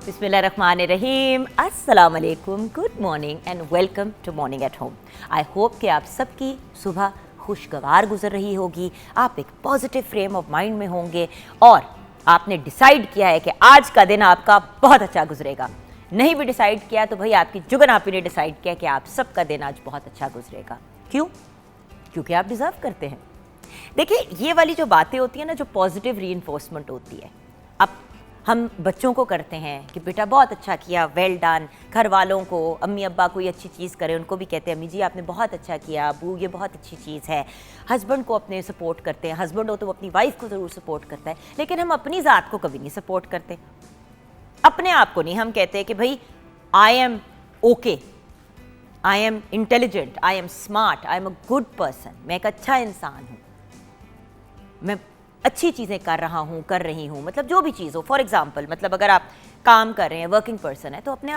बिस्मिल्लाहिर्रहमानिर्रहीम, अस्सलाम वालेकुम, good morning and welcome to morning at home. I hope कि आप सबकी सुबह खुशगवार गुजर रही होगी, आप एक पॉजिटिव फ्रेम ऑफ माइंड में होंगे और आपने डिसाइड किया है कि आज का दिन आपका बहुत अच्छा गुजरेगा। नहीं भी डिसाइड किया तो भाई आपकी जुगन आपी ने डिसाइड किया कि आप सबका दिन आज बहुत अच्छा गुजरेगा। क्यों? क्योंकि आप डिज़र्व करते हैं। देखिए, ये वाली जो बातें होती हैं ना, जो पॉजिटिव रीइंफोर्समेंट होती है, अब हम बच्चों को करते हैं कि बेटा बहुत अच्छा किया, वेल डन। घर वालों को, अम्मी अब्बा कोई अच्छी चीज़ करें उनको भी कहते हैं अम्मी जी आपने बहुत अच्छा किया, अबू ये बहुत अच्छी चीज़ है। हस्बैंड को अपने सपोर्ट करते हैं, हस्बैंड हो तो वो अपनी वाइफ को ज़रूर सपोर्ट करता है, लेकिन हम अपनी ज़ात को कभी नहीं सपोर्ट करते। अपने आप को नहीं, हम कहते हैं कि भाई I am okay, I am intelligent, I am smart, I am a good person, मैं एक अच्छा इंसान हूँ, मैं अच्छी चीज़ें कर रहा हूँ, कर रही हूँ, मतलब जो भी चीज़ हो। फॉर एग्जाम्पल, मतलब अगर आप काम कर रहे हैं, वर्किंग पर्सन है, तो अपने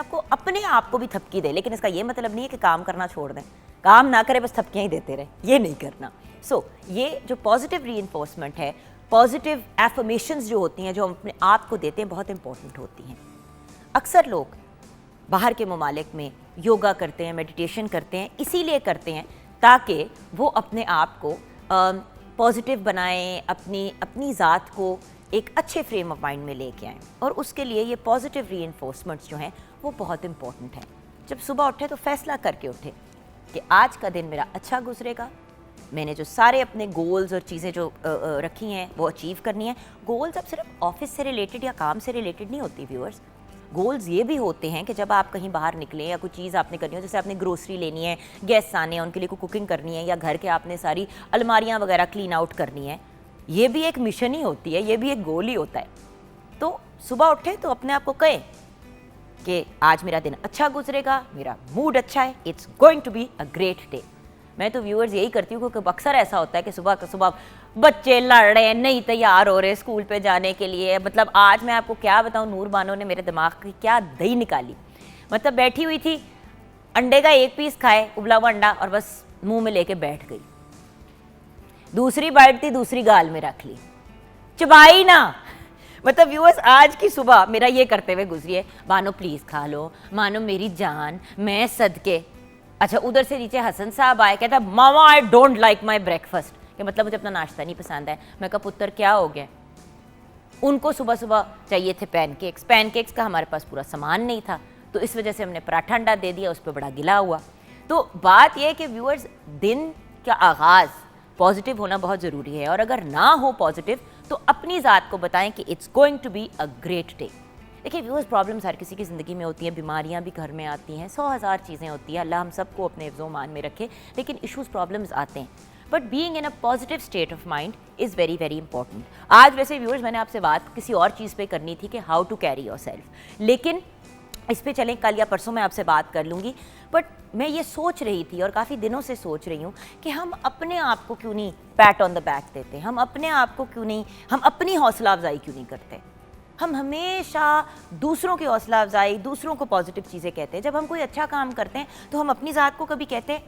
आप को भी थपकी दे, लेकिन इसका ये मतलब नहीं है कि काम करना छोड़ दें, काम ना करें बस थपकियाँ ही देते रहें, ये नहीं करना। सो ये जो पॉजिटिव रीइंफोर्समेंट है, पॉजिटिव एफर्मेशंस जो होती हैं, जो हम अपने आप को देते हैं, बहुत इंपॉर्टेंट होती हैं। अक्सर लोग बाहर के ममालिक में योगा करते हैं, मेडिटेशन करते हैं, इसीलिए करते हैं ताकि वो अपने आप को पॉजिटिव बनाएं, अपनी ज़ात को एक अच्छे फ्रेम ऑफ माइंड में लेके आएँ। और उसके लिए ये पॉजिटिव रीइंफोर्समेंट्स जो हैं वो बहुत इंपॉर्टेंट हैं। जब सुबह उठे तो फैसला करके उठे कि आज का दिन मेरा अच्छा गुजरेगा, मैंने जो सारे अपने गोल्स और चीज़ें जो रखी हैं वो अचीव करनी है। गोल्स अब सिर्फ ऑफिस से रिलेटेड या काम से रिलेटेड नहीं होती व्यूअर्स। गोल्स ये भी होते हैं कि जब आप कहीं बाहर निकलें या कोई चीज़ आपने करनी हो, जैसे आपने ग्रोसरी लेनी है, गेस्ट आने हैं, उनके लिए कोई कुकिंग करनी है, या घर के आपने सारी अलमारियां वगैरह क्लीन आउट करनी है, ये भी एक मिशन ही होती है, ये भी एक गोल ही होता है। तो सुबह उठे तो अपने आप को कहें कि आज मेरा दिन अच्छा गुजरेगा, मेरा मूड अच्छा है, it's going to be a great day. मैं तो व्यूअर्स यही करती हूँ क्योंकि अक्सर ऐसा होता है कि सुबह बच्चे लड़ रहे हैं, नहीं तैयार हो रहे स्कूल पे जाने के लिए। मतलब आज मैं आपको क्या बताऊँ, नूर बानो ने मेरे दिमाग की क्या दही निकाली। मतलब बैठी हुई थी, अंडे का एक पीस खाए, उबला हुआ अंडा, और बस मुंह में लेके बैठ गई। दूसरी बाइट थी, दूसरी गाल में रख ली, चबाई ना। मतलब व्यूअर्स आज की सुबह मेरा ये करते हुए गुजरी है, मानो प्लीज़ खा लो, मानो मेरी जान, मैं सदके। अच्छा, उधर से नीचे हसन साहब आए, कहता मामा I don't like my breakfast, कि मतलब मुझे अपना नाश्ता नहीं पसंद है। मैं कहा पुत्र क्या हो गया? उनको सुबह सुबह चाहिए थे पैनकेक्स। पैनकेक्स का हमारे पास पूरा सामान नहीं था, तो इस वजह से हमने पराठा अंडा दे दिया, उस पर बड़ा गिला हुआ। तो बात यह है कि व्यूअर्स, दिन का आगाज़ पॉजिटिव होना बहुत ज़रूरी है, और अगर ना हो पॉजिटिव तो अपनी ज़ात को बताएं कि it's going to be a great day. देखिए व्यूअर्स, प्रॉब्लम्स हर किसी की ज़िंदगी में होती हैं, बीमारियां भी घर में आती हैं, 100,000 चीज़ें होती हैं, अल्लाह हम सबको अपने हिफ्ज़-ओ-मान में रखे, लेकिन इश्यूज़ प्रॉब्लम्स आते हैं। But being in a positive state of mind is very very important. आज वैसे व्यूअर्स मैंने आपसे बात किसी और चीज़ पे करनी थी कि हाउ टू कैरी योरसेल्फ, लेकिन इस पे चलें, कल या परसों मैं आपसे बात कर लूँगी। बट मैं ये सोच रही थी और काफ़ी दिनों से सोच रही हूँ कि हम अपने आप को क्यों नहीं पैट ऑन द बैक देते, हम अपने आप को क्यों नहीं, हम अपनी हौसला अफजाई क्यों नहीं करते। हम हमेशा दूसरों की हौसला अफजाई, दूसरों को पॉजिटिव चीज़ें कहते हैं। जब हम कोई अच्छा काम करते हैं तो हम अपनी ज़ात को कभी कहते हैं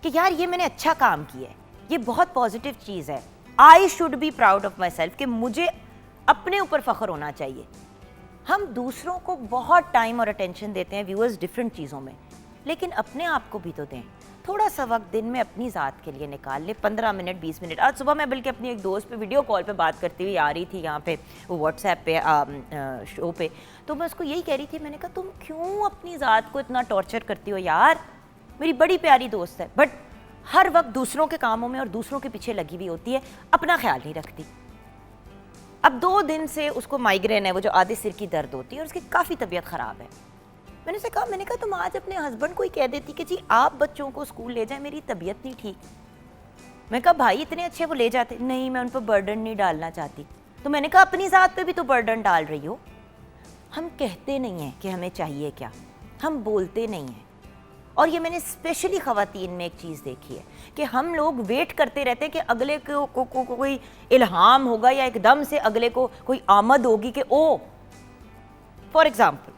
कि यार ये मैंने अच्छा काम किया है, ये बहुत पॉजिटिव चीज़ है, I should be proud of my self, कि मुझे अपने ऊपर फ़ख्र होना चाहिए। हम दूसरों को बहुत टाइम और अटेंशन देते हैं व्यूअर्स डिफरेंट चीज़ों में, लेकिन अपने आप को भी तो दें। थोड़ा सा वक्त दिन में अपनी ज़ात के लिए निकाल ले, 15 मिनट 20 मिनट। आज सुबह मैं बल्कि अपनी एक दोस्त पे वीडियो कॉल पे बात करती हुई आ रही थी, यहाँ पे वो व्हाट्सएप पे शो पे, तो मैं उसको यही कह रही थी, मैंने कहा तुम क्यों अपनी ज़ात को इतना टॉर्चर करती हो यार, मेरी बड़ी प्यारी दोस्त है, बट हर वक्त दूसरों के कामों में और दूसरों के पीछे लगी हुई होती है, अपना ख्याल नहीं रखती। अब 2 दिन से उसको माइग्रेन है, वो जो आधे सिर की दर्द होती है, और उसकी काफ़ी तबीयत ख़राब है। मैंने उसे कहा, मैंने कहा तुम आज अपने हस्बैंड को ही कह देती कि जी आप बच्चों को स्कूल ले जाएं, मेरी तबीयत नहीं ठीक। मैं कहा भाई इतने अच्छे वो ले जाते, नहीं मैं उन पर बर्डन नहीं डालना चाहती। तो मैंने कहा अपनी ज़ात पे भी तो बर्डन डाल रही हो। हम कहते नहीं हैं कि हमें चाहिए क्या, हम बोलते नहीं हैं। और ये मैंने स्पेशली ख़वातीन में एक चीज़ देखी है कि हम लोग वेट करते रहते हैं कि अगले को कोई इल्हाम होगा, या एकदम से अगले को कोई आमद होगी कि ओ, फॉर एग्ज़ाम्पल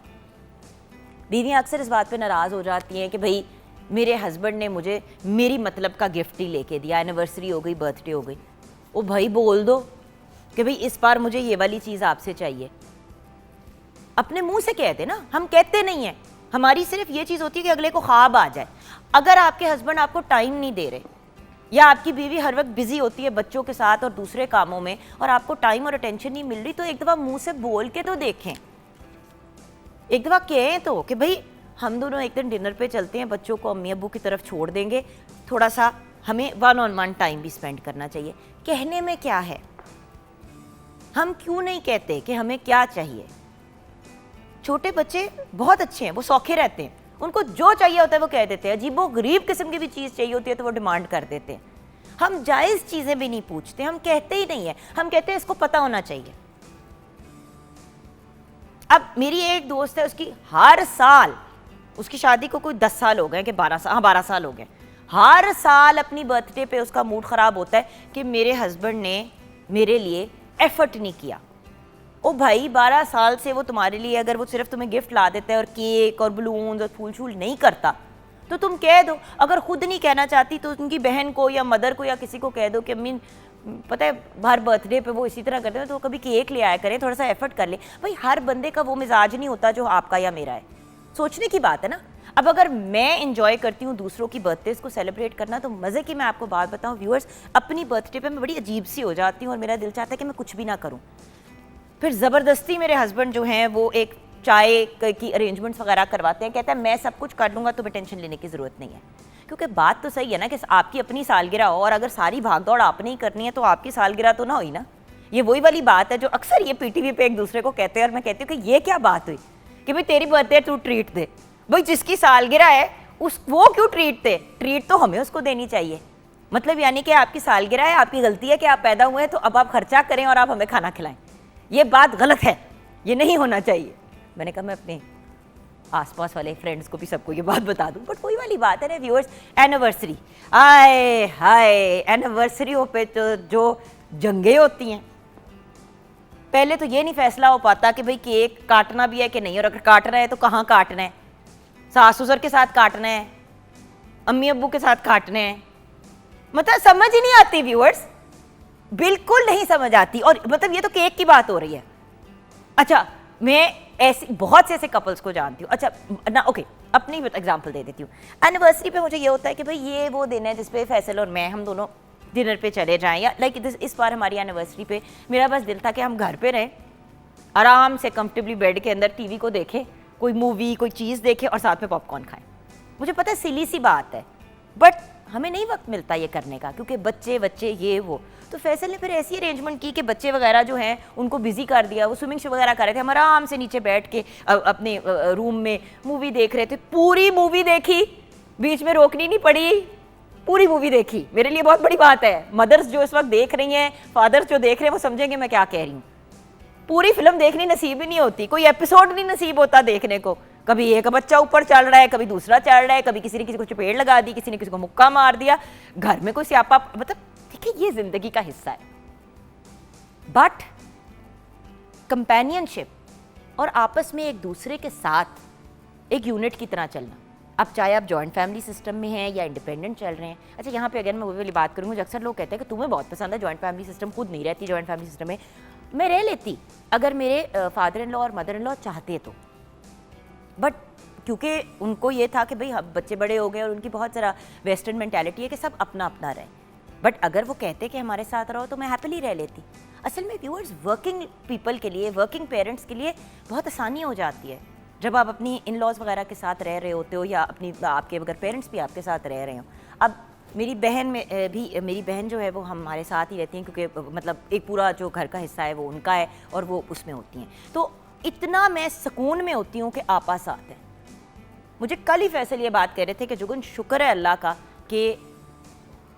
बीवियाँ अक्सर इस बात पे नाराज़ हो जाती हैं कि भाई मेरे हस्बैंड ने मुझे मेरी मतलब का गिफ्ट ही लेके दिया, एनिवर्सरी हो गई, बर्थडे हो गई, ओ भाई बोल दो कि भाई इस बार मुझे ये वाली चीज़ आपसे चाहिए। अपने मुंह से कहते ना, हम कहते नहीं है। हमारी सिर्फ ये चीज़ होती है कि अगले को ख्वाब आ जाए। अगर आपके हस्बैंड आपको टाइम नहीं दे रहे या आपकी बीवी हर वक्त बिजी होती है बच्चों के साथ और दूसरे कामों में और आपको टाइम और अटेंशन नहीं मिल रही, तो एक दफ़ा मुंह से बोल के तो देखें, एक दफ़ा कहें तो कि भाई हम दोनों एक दिन डिनर पे चलते हैं, बच्चों को अम्मी अब्बू की तरफ छोड़ देंगे, थोड़ा सा हमें 1-on-1 टाइम भी स्पेंड करना चाहिए। कहने में क्या है, हम क्यों नहीं कहते कि हमें क्या चाहिए। छोटे बच्चे बहुत अच्छे हैं, वो सौखे रहते हैं, उनको जो चाहिए होता है वो कह देते हैं। अजीबो गरीब किस्म की भी चीज़ चाहिए होती है तो वो डिमांड कर देते हैं। हम जायज़ चीज़ें भी नहीं पूछते, हम कहते ही नहीं है, हम कहते हैं इसको पता होना चाहिए। अब मेरी एक दोस्त है, उसकी हर साल, उसकी शादी को कोई 10 साल हो गए कि 12 साल, हाँ 12 साल हो गए, हर साल अपनी बर्थडे पे उसका मूड ख़राब होता है कि मेरे हस्बैंड ने मेरे लिए एफर्ट नहीं किया। ओ भाई 12 साल से वो तुम्हारे लिए, अगर वो सिर्फ तुम्हें गिफ्ट ला देता है और केक और बलून्स और फूल शूल नहीं करता तो तुम कह दो। अगर खुद नहीं कहना चाहती तो उनकी बहन को या मदर को या किसी को कह दो कि अम्मी पता है हर बर्थडे पे वो इसी तरह करते हैं तो कभी केक ले आया करें, थोड़ा सा एफर्ट कर ले। भाई हर बंदे का वो मिजाज नहीं होता जो आपका या मेरा है, सोचने की बात है ना। अब अगर मैं इंजॉय करती हूँ दूसरों की बर्थडेज को सेलिब्रेट करना, तो मज़े की मैं आपको बात बताऊँ व्यूअर्स, अपनी बर्थडे पे मैं बड़ी अजीब सी हो जाती हूँ और मेरा दिल चाहता है कि मैं कुछ भी ना करूँ। फिर ज़बरदस्ती मेरे हस्बैंड जो हैं वो एक चाय की अरेंजमेंट्स वगैरह करवाते हैं, कहता है मैं सब कुछ कर लूँगा, तुम्हें टेंशन लेने की ज़रूरत नहीं है। क्योंकि बात तो सही है ना कि आपकी अपनी सालगिरह हो और अगर सारी भागदौड़ आपने ही करनी है तो आपकी सालगिरह तो ना हुई ना। ये वही वाली बात है जो अक्सर ये पीटीवी पे एक दूसरे को कहते हैं और मैं कहती हूँ कि ये क्या बात हुई कि भाई तेरी बर्थडे तू ट्रीट दे। भाई जिसकी सालगिरह है वो क्यों ट्रीट दे, ट्रीट तो हमें उसको देनी चाहिए। मतलब यानी कि आपकी सालगिरह है, आपकी गलती है कि आप पैदा हुए हैं तो अब आप खर्चा करें और आप हमें खाना खिलाएं। ये बात गलत है, ये नहीं होना चाहिए। मैंने कहा मैं अपने आसपास वाले फ्रेंड्स को भी सबको ये बात बता दूं, बट वही वाली बात है ना व्यूअर्स, एनिवर्सरी, आए हाय एनिवर्सरियों पे तो जो जंगें होती हैं, पहले तो ये नहीं फैसला हो पाता कि भाई केक काटना भी है कि नहीं, और अगर काटना है तो कहाँ काटना है, सास ससुर के साथ काटना है, अम्मी अब्बू के साथ काटने हैं, मतलब समझ ही नहीं आती व्यूअर्स, बिल्कुल नहीं समझ आती। और मतलब ये तो केक की बात हो रही है। अच्छा मैं ऐसी बहुत से ऐसे कपल्स को जानती हूँ, अच्छा ना ओके अपनी एग्जांपल दे देती हूँ। एनिवर्सरी पे मुझे ये होता है कि भाई ये वो दिन है जिसपे फैसल और मैं हम दोनों डिनर पे चले जाएं, या लाइक इस बार हमारी एनिवर्सरी पे मेरा बस दिल था कि हम घर पे रहें, आराम से कंफर्टेबली बेड के अंदर टीवी को देखें, कोई मूवी कोई चीज़ देखें और साथ में पॉपकॉर्न खाएं। मुझे पता है सिली सी बात है, बट हमें नहीं वक्त मिलता ये करने का क्योंकि बच्चे ये वो। तो फैसल ने फिर ऐसी अरेंजमेंट की कि बच्चे वगैरह जो हैं उनको बिजी कर दिया, वो स्विमिंग शो वगैरह कर रहे थे, हम आराम से नीचे बैठ के अपने रूम में मूवी देख रहे थे। पूरी मूवी देखी, बीच में रोकनी नहीं पड़ी, पूरी मूवी देखी। मेरे लिए बहुत बड़ी बात है। मदर्स जो इस वक्त देख रही हैं, फादर्स जो देख रहे हैं वो समझेंगे मैं क्या कह रही हूँ। पूरी फिल्म देखनी नसीब ही नहीं होती, कोई एपिसोड नहीं नसीब होता देखने को। कभी एक बच्चा ऊपर चल रहा है, कभी दूसरा चल रहा है, कभी किसी ने किसी को चपेट लगा दी, किसी ने किसी को मुक्का मार दिया, घर में कोई स्यापा, मतलब देखिए ये जिंदगी का हिस्सा है। बट कंपेनियनशिप और आपस में एक दूसरे के साथ एक यूनिट की तरह चलना, अब चाहे आप जॉइंट फैमिली सिस्टम में हैं या इंडिपेंडेंट चल रहे हैं। अच्छा यहाँ पे अगर मैं वो वाली बात करूँ, मुझे अक्सर लोग कहते हैं कि तुम्हें बहुत पसंद है जॉइंट फैमिली सिस्टम, खुद नहीं रहती जॉइंट फैमिली सिस्टम में। मैं रह लेती अगर मेरे फादर इन लॉ और मदर इन लॉ चाहते तो, बट क्योंकि उनको ये था कि भाई बच्चे बड़े हो गए और उनकी बहुत सारा वेस्टर्न मेंटालिटी है कि सब अपना अपना रहे। बट अगर वो कहते कि हमारे साथ रहो तो मैं हैप्पीली रह लेती। असल में व्यूअर्स वर्किंग पीपल के लिए, वर्किंग पेरेंट्स के लिए बहुत आसानी हो जाती है जब आप अपनी इन लॉज वगैरह के साथ रह रहे होते हो या अपनी आपके अगर पेरेंट्स भी आपके साथ रह रहे हो। अब मेरी बहन जो है वो हमारे साथ ही रहती हैं क्योंकि मतलब एक पूरा जो घर का हिस्सा है वो उनका है और वो उसमें होती हैं, तो इतना मैं सुकून में होती हूँ कि आपा साथ है। मुझे कल ही फैसल ये बात कह रहे थे कि जुगन शुक्र है अल्लाह का कि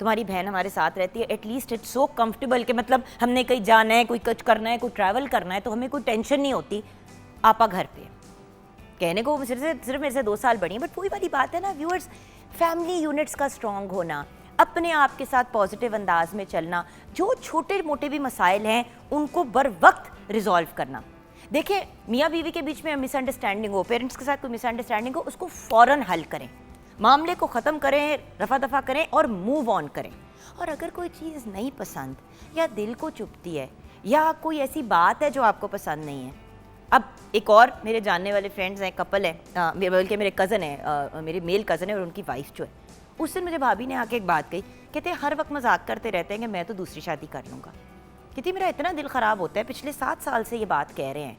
तुम्हारी बहन हमारे साथ रहती है, एटलीस्ट इट्स सो कंफर्टेबल कि मतलब हमने कहीं जाना है, कोई कुछ करना है, कोई ट्रैवल करना है तो हमें कोई टेंशन नहीं होती, आपा घर पे। कहने को सिर्फ मेरे से 2 साल बड़ी है, बट वही वाली बात है ना व्यूअर्स, फैमिली यूनिट्स का स्ट्रॉन्ग होना, अपने आप के साथ पॉजिटिव अंदाज में चलना, जो छोटे मोटे भी मसाइल हैं उनको बर वक्त रिजॉल्व करना। देखिए मियाँ बीवी के बीच में मिसअंडरस्टैंडिंग हो, पेरेंट्स के साथ कोई मिसअंडरस्टैंडिंग हो, उसको फ़ौरन हल करें, मामले को ख़त्म करें, रफा दफ़ा करें और मूव ऑन करें। और अगर कोई चीज़ नहीं पसंद या दिल को चुभती है या कोई ऐसी बात है जो आपको पसंद नहीं है, अब एक और मेरे जानने वाले फ्रेंड्स हैं, कपल है, बल्कि मेरे कज़न है, मेरे मेल कज़न है और उनकी वाइफ जो है, उस दिन मुझे भाभी ने आके एक बात कही, कहते हैं हर वक्त मजाक करते रहते हैं कि मैं तो दूसरी शादी कर लूँगा। कहती मेरा इतना दिल ख़राब होता है, पिछले 7 साल से ये बात कह रहे हैं,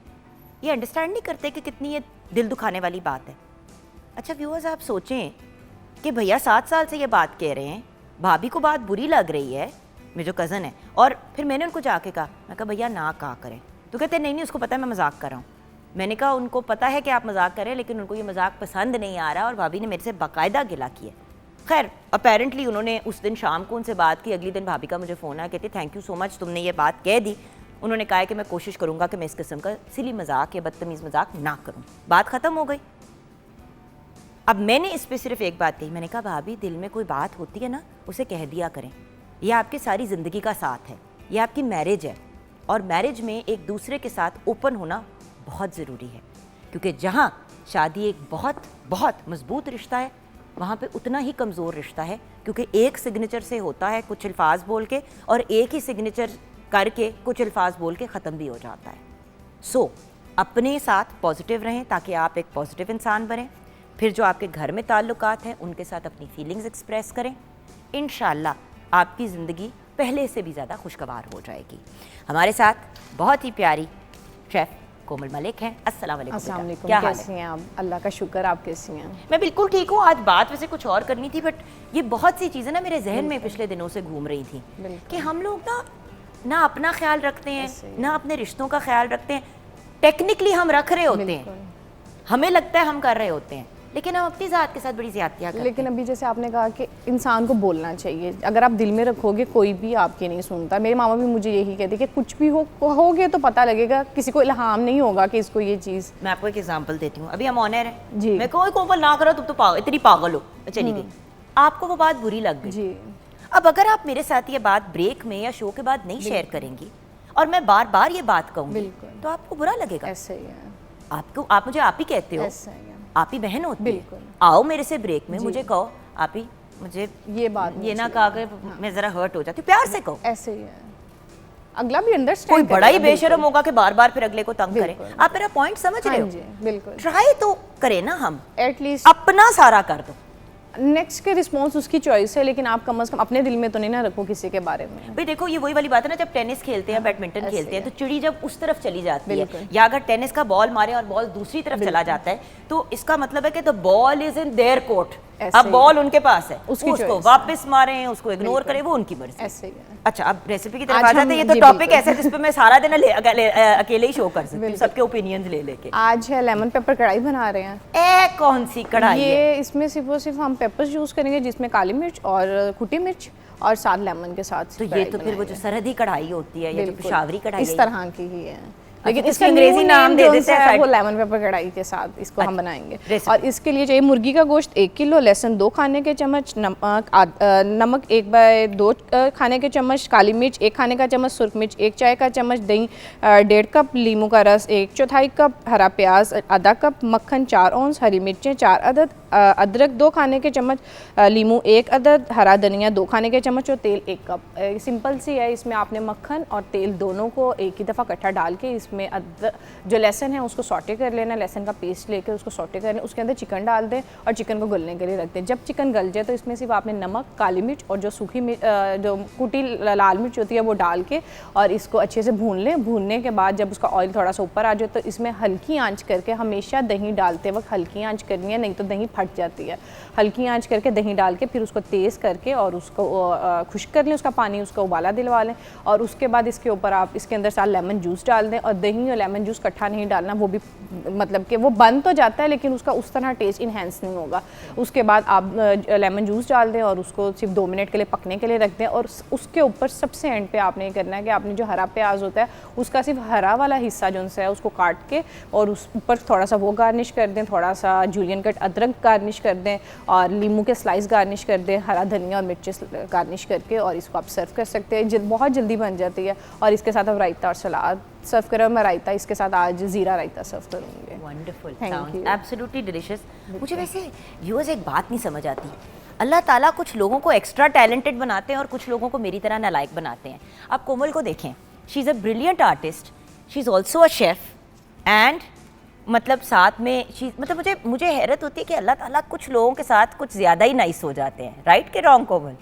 ये अंडरस्टैंड नहीं करते कि कितनी ये दिल दुखाने वाली बात है। अच्छा व्यूअर्स, आप सोचें कि भैया 7 साल से ये बात कह रहे हैं, भाभी को बात बुरी लग रही है, मेरे जो कज़न है, और फिर मैंने उनको जाके कहा, मैं कहा भैया ना कहा करें। तो कहते नहीं नहीं, उसको पता है मैं मजाक कर रहा हूँ। मैंने कहा उनको पता है कि आप मजाक करें, लेकिन उनको ये मजाक पसंद नहीं आ रहा, और भाभी ने मेरे से बाकायदा गिला किया। खैर अपेरेंटली उन्होंने उस दिन शाम को उनसे बात की, अगली दिन भाभी का मुझे फ़ोन आया, कहती थैंक यू सो मच, तुमने ये बात कह दी। उन्होंने कहा कि मैं कोशिश करूँगा कि मैं इस किस्म का सिली मजाक या बदतमीज़ मजाक ना करूँ। बात ख़त्म हो गई। अब मैंने इस पर सिर्फ एक बात कही, मैंने कहा भाभी दिल में कोई बात होती है ना, उसे कह दिया करें। यह आपकी सारी ज़िंदगी का साथ है, ये आपकी मैरिज है, और मैरिज में एक दूसरे के साथ ओपन होना बहुत ज़रूरी है, क्योंकि जहाँ शादी एक बहुत बहुत मजबूत रिश्ता है, वहाँ पे उतना ही कमज़ोर रिश्ता है, क्योंकि एक सिग्नेचर से होता है कुछ अल्फाज बोल के, और एक ही सिग्नेचर करके कुछ अल्फाज बोल के ख़त्म भी हो जाता है। सो अपने साथ पॉजिटिव रहें ताकि आप एक पॉजिटिव इंसान बनें। फिर जो आपके घर में ताल्लुकात हैं उनके साथ अपनी फीलिंग्स एक्सप्रेस करें। इंशाल्लाह आपकी ज़िंदगी पहले से भी ज़्यादा खुशगवार हो जाएगी। हमारे साथ बहुत ही प्यारी शेफ़ कोमल मलिक हैं। अस्सलाम वालेकुम। अस्सलाम वालेकुम, क्या हाल कैसी हैं आप? अल्लाह का शुक्र, आप कैसी हैं? मैं बिल्कुल ठीक हूँ। आज बात वैसे कुछ और करनी थी, बट ये बहुत सी चीज़ें ना मेरे जहन में पिछले दिनों से घूम रही थी कि हम लोग ना अपना ख्याल रखते हैं, ना अपने रिश्तों का ख्याल रखते हैं। टेक्निकली हम रख रहे होते हैं, हमें लगता है हम कर रहे होते हैं, लेकिन हम अपनी ज़ात के साथ बड़ी ज़्यादतियाँ करते हैं। लेकिन अभी जैसे आपने कहा कि इंसान को बोलना चाहिए, अगर आप दिल में रखोगे कोई भी आपकी नहीं सुनता। मेरे मामा भी मुझे यही कहते कि कुछ भी होगे तो पता लगेगा, किसी को इल्हाम नहीं होगा कि इसको ये चीज़। मैं आपको एक एग्जांपल देती हूँ। अभी हम ऑनर हैं जी, मैं कोई कोमल ना करो, तुम तो इतनी पागल हो, चली गई, आपको वो बात बुरी लग गई जी। अब अगर आप मेरे साथ ये बात ब्रेक में या शो के बाद नहीं शेयर करेंगी और मैं बार बार ये बात कहूँगी तो आपको बुरा लगेगा। ऐसे ही है। आपको, आप मुझे आप ही कहते हो, आप ही बहन होती है, आओ मेरे से ब्रेक में मुझे कहो आप ही, मुझे ये बात ये ना कहा कि मैं जरा हर्ट हो जाती हूँ, प्यार से कहो। ऐसे ही है, अगला भी अंडरस्टैंड। कोई बड़ा ही बेशर्म होगा कि बार बार फिर अगले को तंग करे। आप मेरा पॉइंट समझ रहे हो? बिल्कुल। ट्राई तो करें ना, हम एटलीस्ट अपना सारा कर दो। नेक्स्ट के रिस्पॉन्स उसकी चॉइस है, लेकिन आप कम से कम अपने दिल में तो नहीं ना रखो किसी के बारे में। भाई देखो, ये वही वाली बात है ना, जब टेनिस खेलते हैं, बैडमिंटन खेलते हैं, तो चिड़ी जब उस तरफ चली जाती है, या अगर टेनिस का बॉल मारे और बॉल दूसरी तरफ चला जाता है, तो इसका मतलब है कि the ball is in their court, अब बॉल उनके पास है, उसको वापस मारें, उसको इग्नोर करें, वो उनकी मर्जी। ऐसे ही है। अच्छा, अब रेसिपी की तरफ आ जाते हैं। ये तो टॉपिक ऐसा है जिस पे मैं सारा दिन अकेले ही शो कर सकती हूँ, सबके ओपिनियंस ले लेके। आज है लेमन पेपर कढ़ाई बना रहे हैं। कौन सी कढ़ाई है ये? इसमें सिर्फ और सिर्फ हम पेपर्स यूज करेंगे, जिसमें काली मिर्च और कुटी मिर्च और साथ लेमन के साथ। तो ये तो फिर वो जो सरहदी कढ़ाई होती है, ये जो पेशावरी कढ़ाई, इस तरह की ही है, लेकिन इसका अंग्रेजी नाम दे देते हैं वो लेमन पेपर कढ़ाई के साथ इसको हम बनाएंगे। और इसके लिए चाहिए मुर्गी का गोश्त 1 किलो, लहसुन 2 खाने के चम्मच, नमक 1/2 खाने के चम्मच, काली मिर्च 1 खाने का चम्मच, सुर्ख मिर्च 1 चाय का चम्मच, दही 1.5 कप, लीमू का रस 1/4 कप, हरा प्याज आधा कप, मक्खन 4 औंस, हरी मिर्चें 4 अदद, अदरक 2 खाने के चम्मच, लीमू 1 अदद, हरा धनिया 2 खाने के चम्मच और तेल 1 कप। सिंपल सी है। इसमें आपने मक्खन और तेल दोनों को एक ही दफ़ा इकट्ठा डाल के इसमें जो लहसुन है उसको सॉटे कर लेना, लहसुन का पेस्ट लेकर उसको सॉटे करना, उसके अंदर चिकन डाल दें और चिकन को गलने के लिए रख दें। जब चिकन गल जाए तो इसमें सिर्फ आपने नमक, काली मिर्च और जो सूखी जो कुटी लाल मिर्च होती है वो डाल के और इसको अच्छे से भून लें। भूनने के बाद जब उसका ऑयल थोड़ा सा ऊपर आ जाए तो इसमें हल्की आंच करके, हमेशा दही डालते वक्त हल्की आंच करनी है, नहीं तो दही फट जाती है। हल्की आंच करके दही डाल के फिर उसको तेज़ करके और उसको खुश्क कर लें, उसका पानी, उसका उबाला दिलवा लें और उसके बाद इसके ऊपर आप इसके अंदर साथ लेमन जूस डाल दें। और दही और लेमन जूस इकट्ठा नहीं डालना, वो भी मतलब कि वो बन तो जाता है लेकिन उसका उस तरह टेस्ट इन्हेंस नहीं होगा। उसके बाद आप लेमन जूस डाल दें और उसको सिर्फ 2 मिनट के लिए पकने के लिए रख दें। और उसके ऊपर सबसे एंड पे आपने ये करना है कि आपने जो हरा प्याज होता है उसका सिर्फ हरा वाला हिस्सा जो है उसको काट के और उस ऊपर थोड़ा सा वो गार्निश कर दें, थोड़ा सा जूलियन कट अदरक गार्निश कर दें और लीमू के स्लाइस गार्निश कर दें, हरा धनिया और मिर्चें गार्निश करके, और इसको आप सर्व कर सकते हैं। बहुत जल्दी बन जाती है। और इसके साथ आप रायता और सलाद सर्व करें। मैं रायता इसके साथ आज ज़ीरा रायता सर्व करूँगी। Wonderful, absolutely delicious. मुझे वैसे व्यूअर्स एक बात नहीं समझ आती, अल्लाह ताला कुछ लोगों को एक्स्ट्रा टैलेंटेड बनाते हैं और कुछ लोगों को मेरी तरह नालायक बनाते हैं। आप कोमल को देखें, she is a brilliant artist, she is also a chef, and मतलब साथ में मतलब मुझे हैरत होती है कि अल्लाह ताला कुछ लोगों के साथ कुछ ज़्यादा ही नाइस हो जाते हैं, राइट के रॉन्ग कोमल?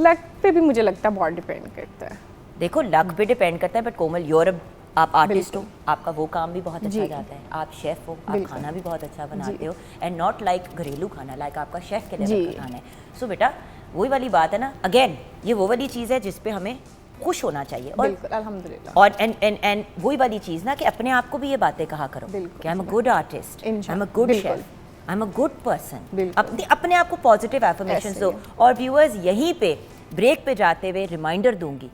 लक पे भी मुझे लगता है बहुत डिपेंड करता है। देखो लक पे डिपेंड करता है, बट कोमल आप आर्टिस्ट हो, आपका वो काम भी बहुत अच्छा जाता है, आप शेफ हो, आप खाना भी बहुत अच्छा बनाते हो, एंड नॉट लाइक घरेलू खाना, लाइक आपका शेफ के लेवल का खाना है। सो बेटा वही वाली बात है ना, अगेन ये वो वाली चीज़ है जिस पे हमें खुश होना चाहिए। और बिल्कुल, अल्हम्दुलिल्लाह। और एंड वही वाली चीज़ ना कि अपने आप को भी ये बातें कहा करो कि I am a good artist, I am a good chef, I am a good person. अपने आप को पॉजिटिव एफर्मेशंस दो। और व्यूअर्स यहीं पे ब्रेक पे जाते हुए रिमाइंडर दूंगी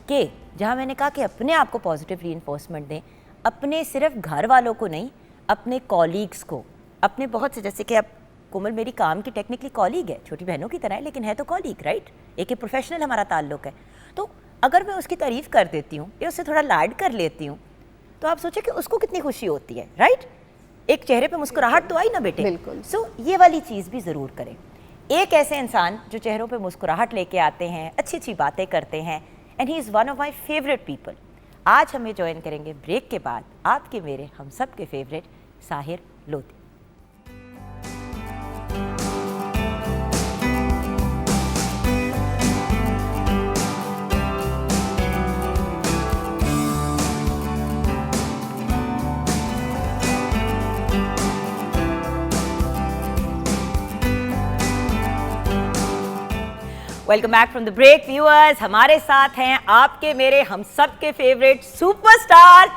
कि जहाँ मैंने कहा कि अपने आप को पॉजिटिव रीइंफोर्समेंट दें, अपने सिर्फ घर वालों को नहीं, अपने कॉलीग्स को, अपने बहुत से, जैसे कि अब कोमल मेरी काम की टेक्निकली कॉलीग है, छोटी बहनों की तरह है लेकिन है तो कॉलीग, राइट? एक प्रोफेशनल हमारा ताल्लुक है। तो अगर मैं उसकी तारीफ़ कर देती हूँ या उससे थोड़ा लाड कर लेती हूँ तो आप सोचो कि उसको कितनी खुशी होती है, राइट? एक चेहरे पे मुस्कुराहट तो आई ना बेटे। बिल्कुल। सो ये वाली चीज़ भी ज़रूर करें। एक ऐसे इंसान जो चेहरों पे मुस्कुराहट लेके आते हैं, अच्छी अच्छी बातें करते हैं, and he is one of my favourite people. आज हमें ज्वाइन करेंगे ब्रेक के बाद आपके मेरे हम सब के favourite Sahir Lodhi. Welcome back from the break viewers. हमारे साथ हैं आपके मेरे हम सब के favourite superstar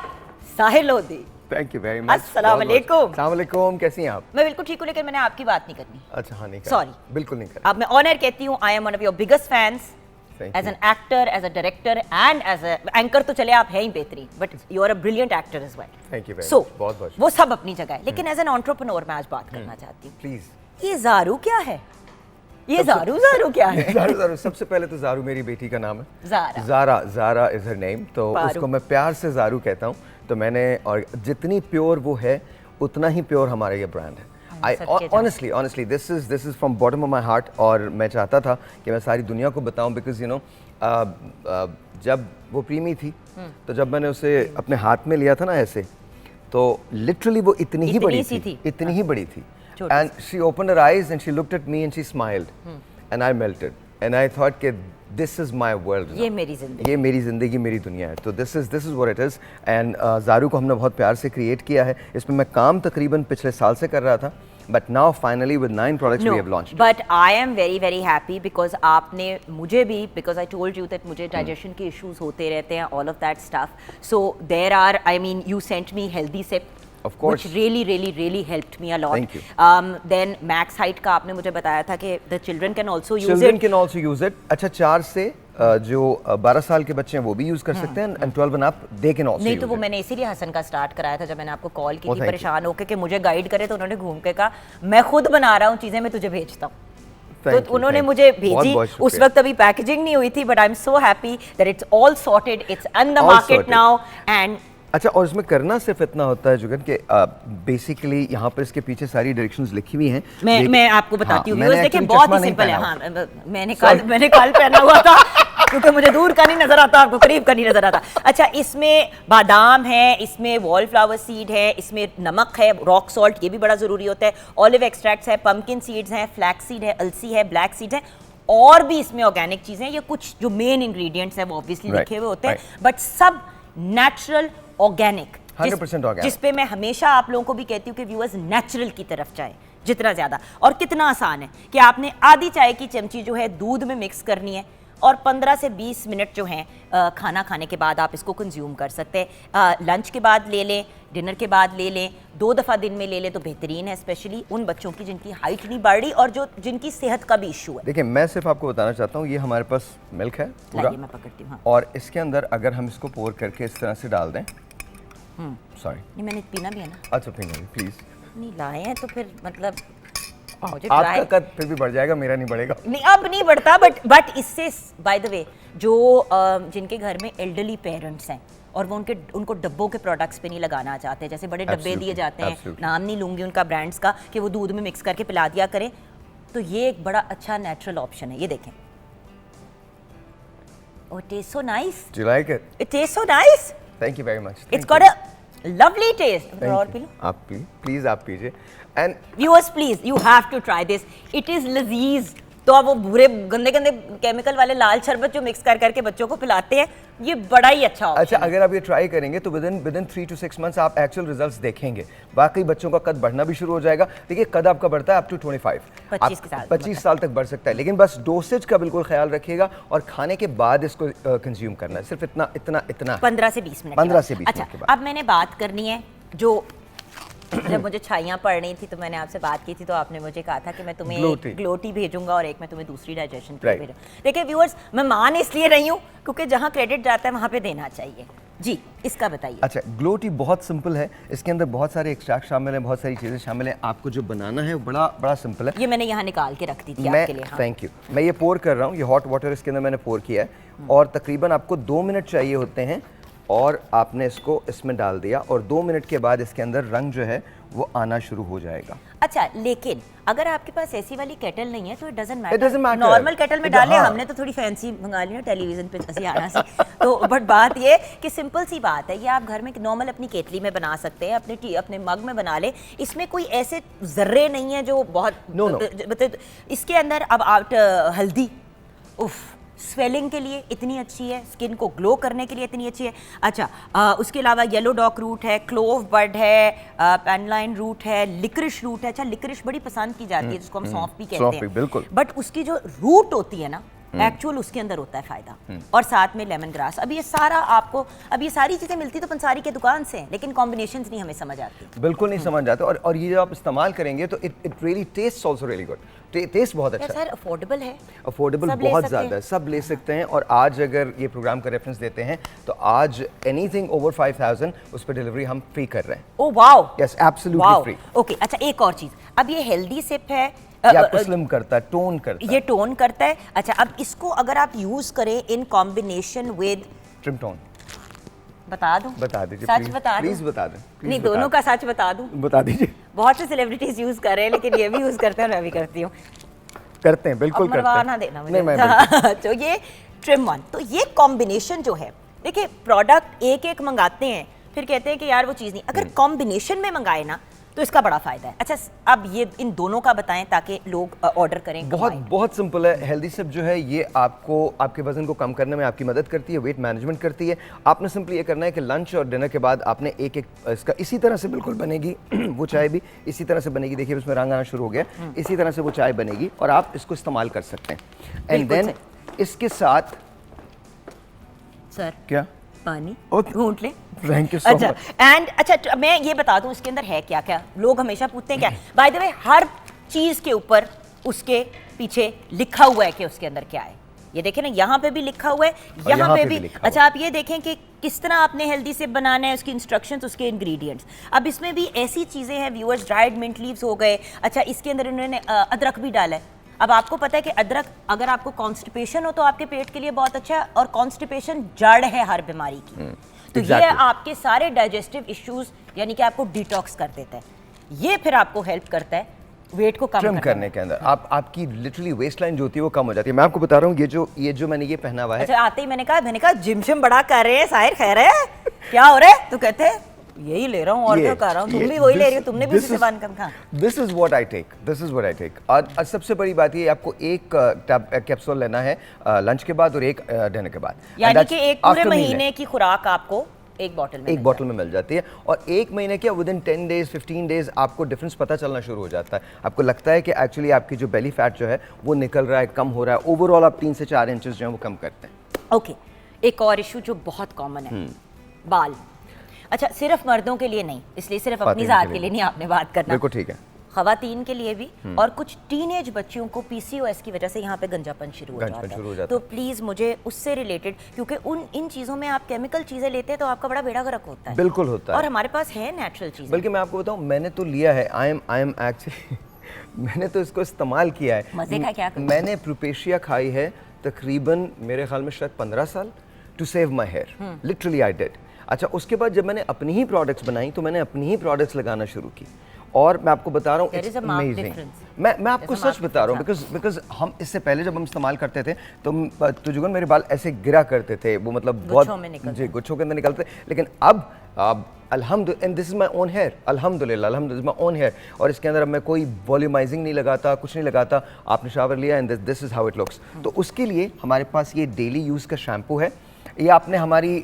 Sahir Lodhi. Thank you very much. अस्सलाम वालेकुम। अस्सलाम वालेकुम, कैसी हैं आप? मैं बिल्कुल ठीक हूँ, लेकिन मैंने आपकी बात नहीं करनी। अच्छा हाँ, नहीं कर सॉरी, बिल्कुल नहीं कर। अब मैं ऑनर कहती हूँ, I am one of your biggest fans as an actor, as a director and as an anchor. तो चले आप हैं ही बेहतरीन, but you are a brilliant actor as well. Thank you very so much, बहुत बहुत वो सब अपनी जगह है, लेकिन एज एन एंटरप्रेन्योर मैं आज बात करना चाहती हूँ। प्लीज। ये ज़ारू क्या है? ये ज़ारू क्या है? ज़ारू सबसे पहले तो ज़ारू मेरी बेटी का नाम है। ज़ारा इज हर नेम, तो उसको मैं प्यार से ज़ारू कहता हूँ। तो मैंने, और जितनी प्योर वो है उतना ही प्योर हमारा ये ब्रांड है। I honestly this is from bottom of my heart. और मैं चाहता था कि मैं सारी दुनिया को बताऊं, बिकॉज यू नो जब वो प्रीमी थी तो जब मैंने उसे अपने हाथ में लिया था ना ऐसे, तो लिटरली वो इतनी ही बड़ी थी, इतनी ही बड़ी थी। And she opened her eyes and she looked at me and she smiled, and I melted, and I thought कि this is my world. ये मेरी जिंदगी, मेरी दुनिया है। तो this is what it is. And ज़ारू को हमने बहुत प्यार से क्रिएट किया है। इसमें मैं काम तकरीबन पिछले साल से कर रहा था, but now finally with 9 products we have launched. But I am very happy because आपने मुझे भी, because I told you that मुझे digestion के issues होते रहते हैं, all of that stuff. So there are, I mean, you sent me healthy sip. Of course. Which really helped me a lot. Thank you. Then Max Height का आपने मुझे बताया था कि the children can also use it. Children can also use it. अच्छा, 4 से जो 12 साल के बच्चे हैं वो भी यूज कर सकते हैं, and 12 and up they can also नहीं use तो वो it. मैंने इसीलिए हसन का स्टार्ट कराया था। जब मैंने आपको कॉल की थी परेशान होकर कि मुझे गाइड करे, तो उन्होंने घूम के कहा मैं खुद बना रहा हूँ चीजें, मैं तुझे भेजता हूँ। तो उन्होंने मुझे भेजी। उस वक्त अभी पैकेजिंग नहीं हुई थी, but I am so happy that it's all sorted, it's in the market now. And अच्छा, और इसमें करना सिर्फ इतना होता है जुगन कि बेसिकली यहाँ पर इसके पीछे सारी डायरेक्शंस लिखी हुई हैं। मैं आपको बताती हूँ, देखिए बहुत ही सिंपल है। हाँ, मैंने कल पहना हुआ था क्योंकि मुझे दूर का नहीं नजर आता, आपको करीब का नहीं नजर आता। अच्छा, इसमें बादाम है, इसमें वॉलफ्लावर सीड है, इसमें नमक है, रॉक सॉल्ट, ये भी बड़ा जरूरी होता है, ऑलिव एक्सट्रैक्ट्स है, पंपकिन सीड्स हैं, फ्लैक्स सीड है, अलसी है, ब्लैक सीड्स है, और भी इसमें ऑर्गेनिक चीजें हैं। ये कुछ जो मेन इंग्रेडिएंट्स हैं वो ऑब्वियसली लिखे हुए होते हैं, बट सब नेचुरल ऑर्गेनिक, 100% ऑर्गेनिक, जिस पे मैं हमेशा आप लोगों को भी कहती हूँ कि व्यूअर्स नेचुरल की तरफ जाए जितना ज्यादा। और कितना आसान है कि आपने आधी चाय की चमची जो है दूध में मिक्स करनी है, और 15 से 20 मिनट जो हैं खाना खाने के बाद आप इसको कंज्यूम कर सकते हैं। लंच के बाद ले लें, डिनर के बाद ले लें, 2 दफ़ा दिन में ले लें तो बेहतरीन है, स्पेशली उन बच्चों की जिनकी हाइट नहीं बढ़ रही और जिनकी सेहत का भी इशू है। देखिए, मैं सिर्फ आपको बताना चाहता हूँ, ये हमारे पास मिल्क है पूरा, मैं पकड़ती हूँ। हाँ। और इसके अंदर अगर हम इसको पोर करके इस तरह से डाल दें, सॉरी नहीं, मैंने पीना भी है ना। अच्छा, पीना भी प्लीज। नहीं लाए हैं तो फिर मतलब आपका कद फिर भी बढ़ जाएगा, मेरा नहीं बढ़ेगा। नहीं, अब नहीं बढ़ता, बट इससे बाय द वे जो जिनके घर में एल्डरली पेरेंट्स हैं और वो उनको डब्बों के प्रोडक्ट्स पे नहीं लगाना चाहते, जैसे बड़े डब्बे दिए जाते हैं, नाम नहीं लूंगी उनका ब्रांड्स का, कि वो दूध में मिक्स करके पिला दिया करें, तो ये एक बड़ा अच्छा नेचुरल ऑप्शन है। ये देखें, Oh, it tastes so nice. Do you like it? It tastes so nice. Thank you very much. It's got a lovely taste. और पी लो आप प्लीज आप पीजिए। And viewers please you have to try this, it is लजीज। तो अब वो बुरे गंदे गंदे केमिकल वाले लाल शरबत जो मिक्स कर करके बच्चों को पिलाते हैं, ये बड़ा ही अच्छा ऑप्शन अच्छा है। अगर आप ये ट्राई करेंगे तो विदिन 3 to 6 मंथ्स आप एक्चुअल रिजल्ट्स देखेंगे। वाकई बच्चों का कद बढ़ना भी शुरू हो जाएगा। देखिए कद आपका बढ़ता है अप टू 25 साल तक बढ़ सकता है, लेकिन बस डोसेज का बिल्कुल ख्याल रखिएगा और खाने के बाद इसको कंज्यूम करना है, सिर्फ इतना इतना इतना 15 से 20 मिनट। 15 से 20 अच्छा, मिनट के बाद। अब मैंने बात करनी है जो जब मुझे छाइयाँ पड़ रही थी तो मैंने आपसे बात की थी, तो आपने मुझे कहा था कि मैं तुम्हें एक ग्लोटी भेजूंगा और एक मैं तुम्हें दूसरी डाइजेशन के लिए भेजूंगा। देखिए व्यूअर्स, मैं मान इसलिए रही हूँ क्योंकि जहाँ क्रेडिट जाता है वहाँ पे देना चाहिए। जी, इसका बताइए। अच्छा, ग्लो टी बहुत सिंपल है, इसके अंदर बहुत सारे एक्सट्रैक्ट शामिल हैं, बहुत सारी चीज़ें शामिल हैं। आपको जो बनाना है वो बड़ा सिंपल है। ये मैंने यहाँ निकाल के रख दी थी आपके लिए। Thank you. मैं ये पोर कर रहा हूँ, ये हॉट वाटर इसके अंदर मैंने पोर किया है और तकरीबन आपको 2 मिनट चाहिए होते हैं और आपने इसको इसमें डाल दिया और 2 मिनट के बाद इसके अंदर रंग जो है वो आना शुरू हो जाएगा। अच्छा, लेकिन अगर आपके पास ऐसी वाली केटल नहीं है तो it doesn't It doesn't matter. Normal kettle में डालें। हाँ। हमने तो थोड़ी फैंसी मंगा ली ना टेलीविजन पे हसियाना से। तो बट बात ये कि सिंपल सी बात है, ये आप घर में नॉर्मल अपनी केतली में बना सकते हैं, अपने मग में बना ले। इसमें कोई ऐसे जर्रे नहीं है जो बहुत मतलब इसके अंदर अब आप हल्दी, उफ, स्वेलिंग के लिए इतनी अच्छी है, स्किन को ग्लो करने के लिए इतनी अच्छी है। अच्छा, उसके अलावा येलो डॉक रूट है, क्लोव बड है, पेनलाइन रूट है, लिक्रिश रूट है। अच्छा, लिक्रिश बड़ी पसंद की जाती है जिसको हम सौंफ भी कहते हैं, बिल्कुल। बट उसकी जो रूट होती है ना, एक्चुअल उसके अंदर होता है फायदा। और साथ में लेमन ग्रास। अब ये सारा आपको, अब ये सारी चीजें मिलती तो पंसारी के दुकान से हैं, लेकिन कॉम्बिनेशंस नहीं हमें समझ आती। बिल्कुल नहीं समझ आते। और ये जब आप इस्तेमाल करेंगे तो it really taste also really good. Taste बहुत अच्छा है। सर अफोर्डेबल है, अफोर्डेबल बहुत ज़्यादा है, सब ले सकते हैं। और आज अगर ये प्रोग्राम का रेफरेंस देते हैं तो आज एनीथिंग ओवर 5000 उस पर डिलीवरी हम फ्री कर रहे हैं। Oh wow, yes, absolutely free. Okay, अच्छा एक और चीज, अब ये हेल्दी सिप है, ये आपको स्लिम करता है, टोन करता है। ये टोन करता है। अच्छा, अब इसको अगर आप यूज करें in combination with trim tone, बता दूं? बता दीजिए, सच बता दूं? प्लीज बता दें। नहीं, दोनों का सच बता दूं? बता दीजिए। बहुत से सेलिब्रिटीज यूज कर रहे हैं, लेकिन ये भी यूज करते हैं और मैं भी करती हूँ। करते हैं, बिल्कुल करते हैं। ना देना मुझे। नहीं, मैं तो ये ट्रिम वन, तो ये कॉम्बिनेशन जो है, देखिए प्रोडक्ट एक एक मंगाते हैं फिर कहते हैं कि यार वो चीज़ नहीं, अगर कॉम्बिनेशन में मंगाए ना तो इसका बड़ा फायदा है। अच्छा, अब ये इन दोनों का बताएं ताकि लोग ऑर्डर करें। बहुत सिंपल है। हेल्दी सिप जो है ये आपको आपके वजन को कम करने में आपकी मदद करती है, वेट मैनेजमेंट करती है। आपने सिंपली ये करना है कि लंच और डिनर के बाद आपने एक इसका इसी तरह से बिल्कुल बनेगी वो चाय भी इसी तरह से बनेगी। देखिए इसमें रंग आना शुरू हो गया, इसी तरह से वो चाय बनेगी और आप इसको इस्तेमाल कर सकते हैं। एंड देन इसके साथ सर क्या पानी घूंट ले। Thank you so much. And अच्छा, मैं ये बता दूं इसके अंदर है क्या क्या। लोग हमेशा पूछते हैं क्या, बाय द वे हर चीज के ऊपर उसके पीछे लिखा हुआ है कि उसके अंदर क्या है। ये देखें ना, यहाँ पे भी लिखा हुआ है, यहाँ पे भी। अच्छा, आप ये देखें कि किस तरह आपने हेल्दी से बनाना है, उसकी इंस्ट्रक्शंस, उसके इंग्रेडिएंट्स। अब इसमें भी ऐसी चीजें हैं व्यूअर्स, ड्राइड मिंट लीव्स हो गए। अच्छा, इसके अंदर इन्होंने अदरक भी डाला है। अब आपको पता है कि अदरक अगर आपको कॉन्स्टिपेशन हो तो आपके पेट के लिए बहुत अच्छा है, और कॉन्स्टिपेशन जड़ है हर बीमारी की। तो ये आपके सारे डाइजेस्टिव इश्यूज यानी कि आपको डिटॉक्स कर देता है। ये फिर आपको हेल्प करता है वेट को कम करने के अंदर। आपकी लिटरली वेस्ट लाइन जो होती है वो कम हो जाती है। मैं आपको बता रहा हूँ, ये जो मैंने ये पहना हुआ है। अच्छा, आते ही मैंने कहा जिम शिम बड़ा कर रहे हैं साहिर, खैर है क्या हो रहा है? तो कहते हैं यही ले रहा हूँ और क्या कर रहा हूँ, तुम भी वही ले रही हो, तुमने भी उससे बांध कम खा। This is what I take. और सबसे बड़ी बात ये, आपको एक कैप्सूल लेना है लंच के बाद और एक डिनर के बाद, यानी कि एक पूरे महीने की खुराक आपको एक बॉटल में मिल जाती है। और एक महीने क्या, विद इन 10 डेज 15 डेज आपको डिफरेंस पता चलना शुरू हो जाता है। आपको लगता है कि एक्चुअली आपकी जो बेली फैट जो है वो निकल रहा है, कम हो रहा है। ओवरऑल आप 3 से 4 इंचेस जो है वो कम करते हैं। ओके, एक और इशू जो बहुत कॉमन है, बाल। अच्छा, सिर्फ मर्दों के लिए नहीं, इसलिए सिर्फ अपनी जात के लिए नहीं आपने बात करना, बिल्कुल ठीक है, खवातीन के लिए भी। और कुछ टीनेज बच्चियों को पीसीओएस की वजह से यहाँ पे गंजापन शुरू हो जाता है। तो प्लीज मुझे उससे रिलेटेड, क्योंकि इन चीजों में आप केमिकल चीजें लेते हैं तो आपका बड़ा बेड़ा गर्क होता है। बिल्कुल होता है, और हमारे पास है नेचुरल चीजें। बल्कि मैं आपको बताऊं, मैंने तो लिया है, आई एम एक्चुअली मैंने तो इसको इस्तेमाल किया है। मजे का क्या? मैंने प्रोपेशिया खाई है तकरीबन मेरे ख्याल में शायद 15 साल, to save my hair, literally I did. अच्छा, उसके बाद जब मैंने अपनी ही प्रोडक्ट्स बनाई तो मैंने अपनी ही प्रोडक्ट्स लगाना शुरू की और मैं आपको बता रहा हूँ There is a marked difference. मैं आपको सच बता रहा हूँ बिकॉज हम इससे पहले जब हम इस्तेमाल करते थे तो जुगन मेरे बाल ऐसे गिरा करते थे, वो मतलब बहुत जी गुच्छों के अंदर निकलते, लेकिन अब अल्हम्दुलिल्लाह, and this is my own hair, अल्हम्दुलिल्लाह अल्हम्दुलिल्लाह माय ओन हेयर, और इसके अंदर अब मैं कोई वॉल्यूमाइजिंग नहीं लगाता, कुछ नहीं लगाता, आपने शावर लिया and this is how it looks. तो उसके लिए हमारे पास ये डेली यूज़ का शैम्पू है। ये आपने हमारी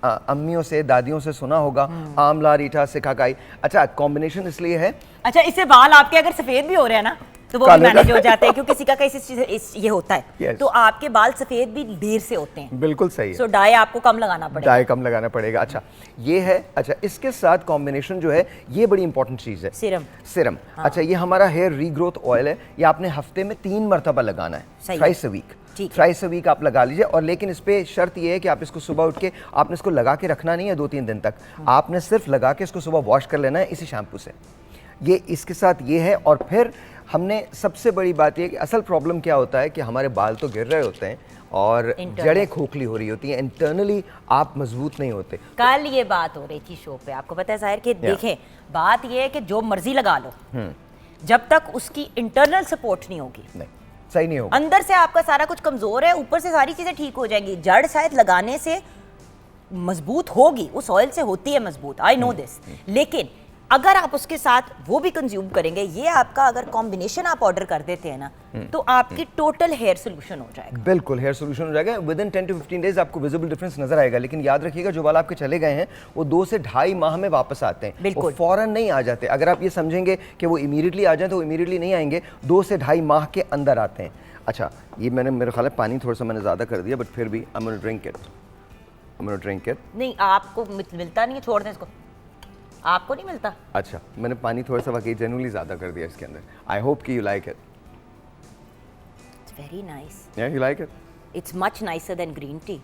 अम्मियों से, दादियों से सुना होगा, आंवला, रीठा, सिकाकाई। अच्छा, कॉम्बिनेशन इसलिए है, अच्छा इससे बाल आपके अगर सफेद भी हो रहे हैं ना तो वो भी मैनेज हो जाते हैं, क्योंकि सिकाकाई से ये होता है। Yes. तो आपके बाल सफेद भी देर से होते हैं। बिल्कुल सही है। सो डाई आपको कम लगाना पड़ेगा। डाई कम लगाना पड़ेगा। अच्छा ये है। अच्छा इसके साथ कॉम्बिनेशन जो है, ये बड़ी इंपॉर्टेंट चीज़ है, सिरम। हाँ। अच्छा ये हमारा हेयर रीग्रोथ ऑयल है, ये आपने हफ्ते में 3 मरतबा लगाना है, thrice a week. Thrice a week आप लगा लीजिए, और लेकिन इस पे शर्त ये है कि आप इसको सुबह उठ के आपने इसको लगा के रखना नहीं है 2-3 दिन तक, आपने सिर्फ लगा के इसको सुबह वॉश कर लेना है इसी शैम्पू से। ये इसके साथ ये है। और फिर हमने सबसे बड़ी बात ये कि असल प्रॉब्लम क्या होता है कि हमारे बाल तो गिर रहे होते हैं और जड़ें खोखली हो रही होती हैं, इंटरनली आप मजबूत नहीं होते। कल ये बात हो रही थी शो पे, आपको पता है जाहिर कि देखें बात ये है कि जो मर्जी लगा लो, जब तक उसकी इंटरनल सपोर्ट नहीं होगी, नहीं सही नहीं होगा। अंदर से आपका सारा कुछ कमजोर है, ऊपर से सारी चीजें ठीक हो जाएंगी, जड़ शायद लगाने से मजबूत होगी, उस ऑयल से होती है मजबूत, आई नो दिस, लेकिन अगर आप उसके साथ वो भी कंज्यूम करेंगे, ये आपका अगर कॉम्बिनेशन आप ऑर्डर कर देते हैं ना, तो आपकी टोटल हेयर सोल्यूशन हो जाएगा। बिल्कुल हेयर सोल्यूशन हो जाएगा, विद इन 10 to 15 डेज आपको विजिबल डिफरेंस नजर आएगा। लेकिन याद रखिएगा, जो बाल आपके चले गए हैं वो 2 से 2.5 माह में वापस आते हैं, बिल्कुल। वो फौरन नहीं आ जाते। अगर आप ये समझेंगे कि वो इमीडिएटली आ जाए तो वो इमीडिएटली नहीं आएंगे, 2 से 2.5 माह के अंदर आते हैं। अच्छा ये मैंने, मेरे ख्याल है पानी थोड़ा सा मैंने ज़्यादा कर दिया, बट फिर भी I am gonna drink it. नहीं आपको मिलता नहीं है, छोड़ दें इसको, आपको नहीं मिलता। अच्छा मैंने पानी थोड़ा सा वाकई जेन्युइनली ज़्यादा कर दिया इसके अंदर। आई होप कि you like it. It's very nice. Yeah you like it? It's much nicer than green tea.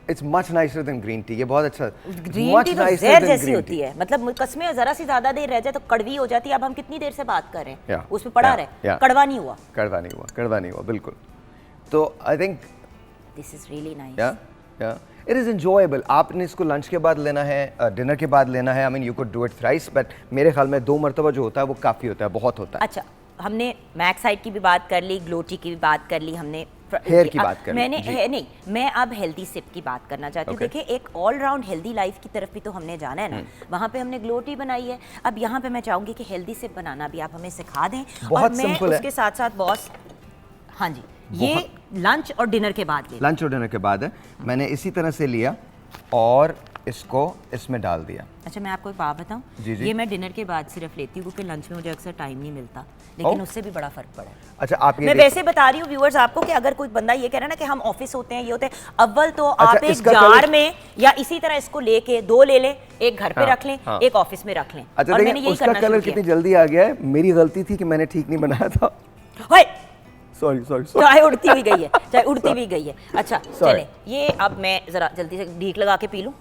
It's much nicer than green tea. ये बहुत अच्छा, ग्रीन टी तो जहर जैसी होती है, मतलब कसमें जरा सी ज्यादा देर रह जाए तो कड़वी हो जाती है। अब हम कितनी देर से बात कर रहे हैं, उसमें पड़ा रहे, कड़वा नहीं हुआ, बिल्कुल। तो I think this is really nice. या इट इज़ एंजॉयबल। आपने इसको लंच के बाद लेना है, डिनर के बाद लेना है, I mean you could do it thrice, but मेरे ख्याल में 2 मरतबा जो होता है वो काफ़ी होता है, बहुत होता है। अच्छा हमने मैक्साइड की भी बात कर ली, ग्लोटी की भी बात कर ली, हमने हेयर की बात कर ली। नहीं, मैं अब हेल्दी सिप की बात करना चाहती हूँ। देखिए एक ऑल राउंड हेल्दी लाइफ की तरफ भी तो हमने जाना है ना, वहाँ पे हमने ग्लोटी बनाई है, अब यहाँ पे मैं चाहूँगी कि हेल्दी सिप बनाना भी आप हमें सिखा दें। बहुत और मैं सिंपल है। उसके साथ साथ बॉस, हाँ जी, ये लंच और डिनर के बाद है। लंच और डिनर के बाद है। मैंने इसी तरह से लिया और इसको इसमें डाल दिया। अच्छा मैं आपको एक बात बताऊं, ये मैं डिनर के बाद सिर्फ लेती हूँ क्योंकि लंच में मुझे अक्सर टाइम नहीं मिलता, लेकिन उससे भी बड़ा फर्क पड़ा है। अच्छा आप ये मैं वैसे बता रही हूँ व्यूअर्स आपको कि अगर कोई बंदा ये कह रहा है ना कि हम ऑफिस होते हैं, ये होते हैं, अव्वल तो आप एक जार में या इसी तरह इसको लेके 2 ले लें, एक घर पे रख लें, एक ऑफिस में रख लें। अच्छा और मैंने यही करना शुरू किया। कलर कितनी जल्दी आ गया है, मेरी गलती थी कि मैंने ठीक नहीं बनाया था। सॉरी चाय उड़ती भी गई है, अच्छा चले ये अब मैं जरा जल्दी से ढीक लगा के पी लूं।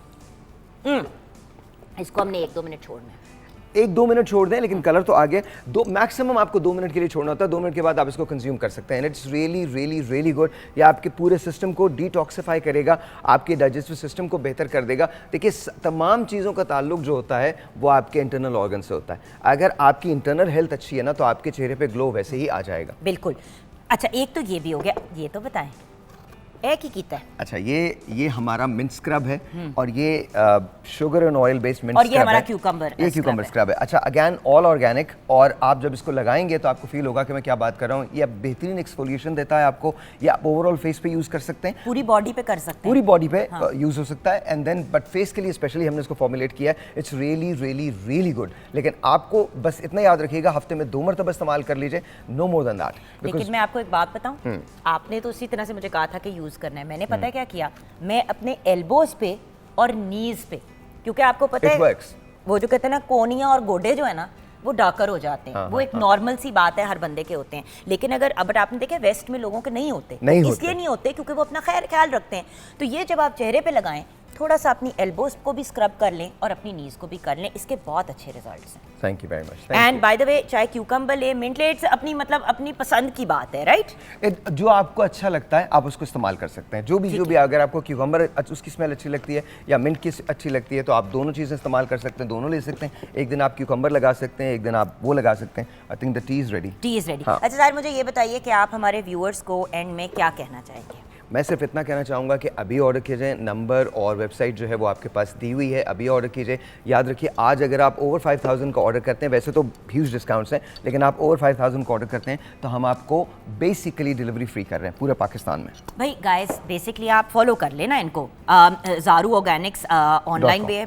इसको हमने 1-2 मिनट छोड़ना है, 1-2 मिनट छोड़ दें, लेकिन कलर तो आ गया। मैक्सिमम आपको 2 मिनट के लिए छोड़ना होता है, 2 मिनट के बाद आप इसको कंज्यूम कर सकते हैं। It's really really really good. ये आपके पूरे सिस्टम को डिटॉक्सिफाई करेगा, आपके डाइजेस्टिव सिस्टम को बेहतर कर देगा। देखिए तमाम चीज़ों का ताल्लुक जो होता है वो आपके इंटरनल ऑर्गन से होता है। अगर आपकी इंटरनल हेल्थ अच्छी है ना, तो आपके चेहरे पर ग्लो वैसे ही आ जाएगा। बिल्कुल। अच्छा एक तो ये भी हो गया, ये तो बताएं एक ही कीता है। अच्छा ये हमारा मिंट स्क्रब है, और ये sugar and oil based mint और स्क्रब ये है। हमारा क्यूकम्बर, ये क्यूकम्बर स्क्रब है। अच्छा अगेन ऑल ऑर्गेनिक, और आप जब इसको लगाएंगे तो आपको फील होगा कि मैं क्या बात कर रहा हूँ। ये बेहतरीन एक्सफोलिएशन देता है आपको, ये आप ओवरऑल फेस पे यूज कर सकते हैं, पूरी बॉडी पे कर सकते हैं, पूरी बॉडी पे यूज हो सकता है। एंड देन बट फेस के लिए स्पेशली हमने इसको फॉर्मुलेट किया है। It's really really really good. लेकिन आपको बस इतना याद रखिएगा, हफ्ते में 2 मरतबा इस्तेमाल कर लीजिए, नो मोर देन दैट। लेकिन मैं आपको एक बात बताऊं, आपने तो उसी तरह से मुझे कहा था कि यूज करना है, मैंने पता क्या किया, मैं अपने एल्बोज पे और नीज पे, क्योंकि आपको पता है वो जो कहते हैं ना कोनियां और गोडे जो है ना वो डाकर हो जाते हैं, वो एक नॉर्मल सी बात है, हर बंदे के होते हैं। लेकिन अगर अब आपने देखा वेस्ट में लोगों के नहीं होते, इसलिए नहीं होते क्योंकि वो अपना ख्याल रखते हैं। तो ये जब आप चेहरे पे लगाएं थोड़ा सा अपनी एल्बोज को भी स्क्रब कर लें और अपनी नीज को भी कर लें, इसके बहुत अच्छे रिजल्ट्स हैं। Thank you very much. And by the way, चाहे क्यूकम्बर ले, मिंट ले, अपनी मतलब अपनी पसंद की बात है, राइट? जो आपको अच्छा लगता है आप उसको इस्तेमाल कर सकते हैं, जो भी अगर आपको क्यूकम्बर उसकी स्मेल अच्छी लगती है या मिंट की अच्छी लगती है तो आप दोनों चीज़ें इस्तेमाल कर सकते हैं, दोनों ले सकते हैं। एक दिन आप क्यूकम्बर लगा सकते हैं, एक दिन आप वो लगा सकते हैं। I think the T is ready. T is ready. अच्छा सर, मुझे ये बताइए कि आप हमारे व्यूअर्स को एंड में क्या कहना चाहेंगे? मैं सिर्फ इतना कहना चाहूँगा कि अभी ऑर्डर कीजिए, नंबर और वेबसाइट जो है वो आपके पास दी हुई है, अभी ऑर्डर कीजिए। याद रखिए, आज अगर आप ओवर 5000 का ऑर्डर करते हैं, वैसे तो ह्यूज डिस्काउंट्स हैं, लेकिन आप ओवर 5000 का ऑर्डर करते हैं तो हम आपको बेसिकली डिलीवरी फ्री कर रहे हैं पूरे पाकिस्तान में। भाई गाइस, बेसिकली आप फॉलो कर लेना इनको। ज़ारू ऑर्गेनिक्स ऑनलाइन पे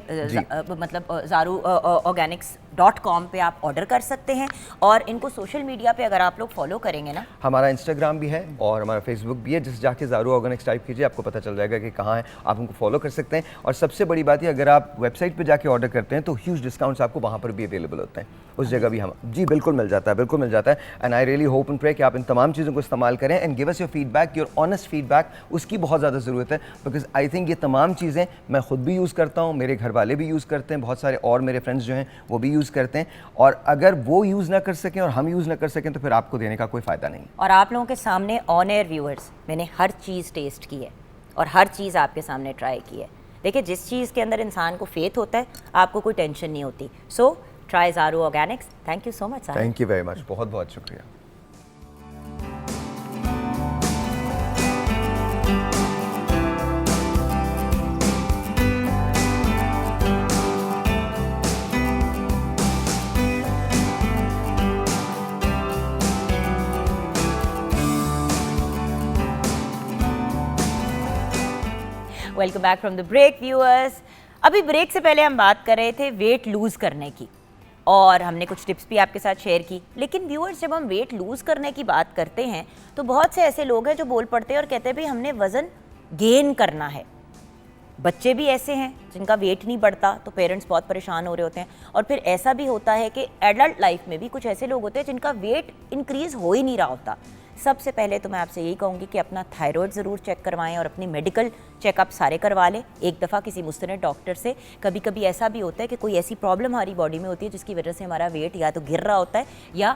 मतलब zaruorganics.com पे आप ऑर्डर कर सकते हैं, और इनको सोशल मीडिया पे अगर आप लोग फॉलो करेंगे ना, हमारा इंस्टाग्राम भी है और हमारा फेसबुक भी है, जिस जाके ज़ारू ऑर्गेनिक्स टाइप कीजिए आपको पता चल जाएगा कि कहाँ है, आप उनको फॉलो कर सकते हैं। और सबसे बड़ी बात है, अगर आप वेबसाइट पे जाके ऑर्डर करते हैं तो ह्यूज डिस्काउंट्स आपको वहाँ पर भी अवेलेबल होते हैं, उस जगह भी हम जी बिल्कुल मिल जाता है, बिल्कुल मिल जाता है। And I really hope and pray कि आप इन तमाम चीज़ों को इस्तेमाल करें and give us your feedback, your honest feedback, उसकी बहुत ज़्यादा ज़रूरत है। बिकॉज आई थिंक ये तमाम चीज़ें मैं खुद भी यूज़ करता हूँ, मेरे घर वाले भी यूज़ करते हैं, बहुत सारे और मेरे फ्रेंड्स जो हैं वो भी यूज़ करते हैं, और अगर वो यूज़ ना कर सकें और हम यूज़ ना कर सकें तो फिर आपको देने का कोई फ़ायदा नहीं। और आप लोगों के सामने ऑन एयर व्यूअर्स, मैंने हर चीज़ टेस्ट की है और हर चीज़ आपके सामने ट्राई की है। देखिए, जिस चीज़ के अंदर इंसान को फेथ होता है आपको कोई टेंशन नहीं होती। So try Zaru organics. Thank you so much sir. Thank you very much, बहुत बहुत शुक्रिया। Welcome back from the break viewers. अभी ब्रेक से पहले हम बात कर रहे थे वेट लूज़ करने की, और हमने कुछ टिप्स भी आपके साथ शेयर की। लेकिन व्यूअर्स, जब हम वेट लूज़ करने की बात करते हैं तो बहुत से ऐसे लोग हैं जो बोल पड़ते हैं और कहते हैं भाई हमने वज़न गेन करना है। बच्चे भी ऐसे हैं जिनका वेट नहीं बढ़ता तो पेरेंट्स बहुत परेशान हो रहे होते हैं, और फिर ऐसा भी होता है कि एडल्ट लाइफ में भी कुछ ऐसे लोग होते हैं जिनका वेट इंक्रीज़ हो ही नहीं रहा होता। सबसे पहले तो मैं आपसे यही कहूँगी कि अपना थायराइड ज़रूर चेक करवाएं और अपनी मेडिकल चेकअप सारे करवा लें एक दफ़ा किसी मुस्तनद डॉक्टर से। कभी कभी ऐसा भी होता है कि कोई ऐसी प्रॉब्लम हमारी बॉडी में होती है जिसकी वजह से हमारा वेट या तो गिर रहा होता है या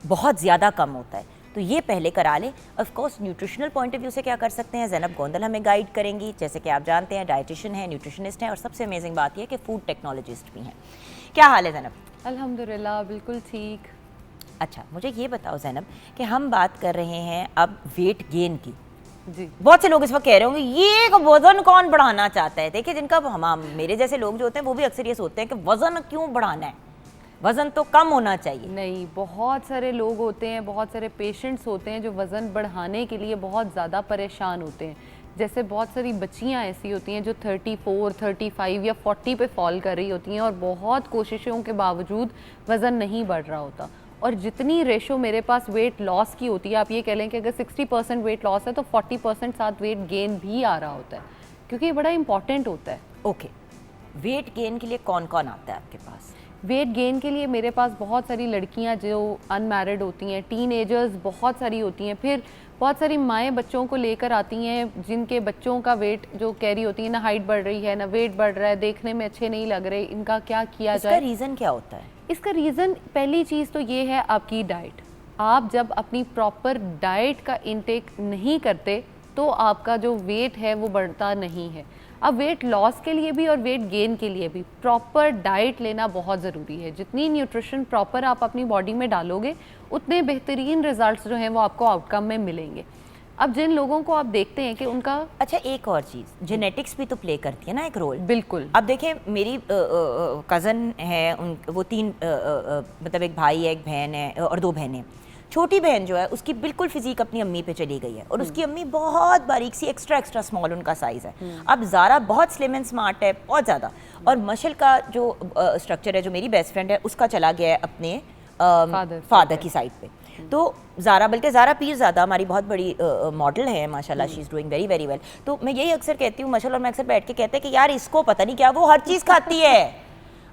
बहुत ज़्यादा कम होता है, तो ये पहले करा लें। Of course nutritional point of view से क्या कर सकते हैं, ज़ैनब गोंदल हमें गाइड करेंगी। जैसे कि आप जानते हैं, डाइटिशियन है, न्यूट्रिशनिस्ट हैं, और सबसे अमेजिंग बात यह कि फूड टेक्नोलॉजिस्ट भी हैं। क्या हाल है ज़ैनब? अल्हम्दुलिल्लाह, बिल्कुल ठीक। अच्छा, मुझे ये बताओ ज़ैनब कि हम बात कर रहे हैं अब वेट गेन की। जी, बहुत से लोग इस वक्त कह रहे होंगे ये वज़न कौन बढ़ाना चाहता है। देखिए, जिनका हम मेरे जैसे लोग जो होते हैं वो भी अक्सर ये सोचते हैं कि वज़न क्यों बढ़ाना है, वज़न तो कम होना चाहिए। नहीं, बहुत सारे लोग होते हैं, बहुत सारे पेशेंट्स होते हैं जो वज़न बढ़ाने के लिए बहुत ज़्यादा परेशान होते हैं। जैसे बहुत सारी बच्चियां ऐसी होती हैं जो 34, 35 या 40 पे फॉल कर रही होती हैं और बहुत कोशिशों के बावजूद वज़न नहीं बढ़ रहा होता। और जितनी रेशो मेरे पास वेट लॉस की होती है, आप ये कह लें कि अगर 60% वेट लॉस है तो 40% साथ वेट गेन भी आ रहा होता है, क्योंकि ये बड़ा इंपॉर्टेंट होता है। ओके, वेट गेन के लिए कौन कौन आता है आपके पास? वेट गेन के लिए मेरे पास बहुत सारी लड़कियां जो अनमैरिड होती हैं, टीनेजर्स बहुत सारी होती हैं, फिर बहुत सारी माएँ बच्चों को लेकर आती हैं जिनके बच्चों का वेट जो कह रही होती है ना हाइट बढ़ रही है ना वेट बढ़ रहा है, देखने में अच्छे नहीं लग रहे, इनका क्या किया जाए। इसका रीज़न क्या होता है? इसका रीज़न पहली चीज़ तो ये है आपकी डाइट। आप जब अपनी प्रॉपर डाइट का इंटेक नहीं करते तो आपका जो वेट है वो बढ़ता नहीं है। अब वेट लॉस के लिए भी और वेट गेन के लिए भी प्रॉपर डाइट लेना बहुत ज़रूरी है। जितनी न्यूट्रिशन प्रॉपर आप अपनी बॉडी में डालोगे उतने बेहतरीन रिजल्ट्स जो हैं वो आपको आउटकम में मिलेंगे। अब जिन लोगों को आप देखते हैं कि उनका अच्छा, एक और चीज़, जेनेटिक्स भी तो प्ले करती है ना एक रोल। बिल्कुल। अब देखिए, मेरी कज़न है, वो तीन मतलब एक भाई है, एक बहन है और दो बहनें। छोटी बहन जो है उसकी बिल्कुल फिजिक अपनी अम्मी पे चली गई है, और उसकी अम्मी बहुत बारीक सी, एक्स्ट्रा स्मॉल उनका साइज़ है। अब ज़ारा बहुत स्लिम एंड स्मार्ट है, बहुत ज़्यादा, और मशल का जो स्ट्रक्चर है, जो मेरी बेस्ट फ्रेंड है, उसका चला गया है अपने फादर की साइड पे। तो ज़ारा, बल्कि ज़ारा पीर ज़्यादा हमारी बहुत बड़ी मॉडल है माशाल्लाह, she is doing very very well. तो मैं यही अक्सर कहती हूँ, मशल और मैं अक्सर बैठ के कहते हैं कि यार इसको पता नहीं क्या, वो हर चीज़ खाती है,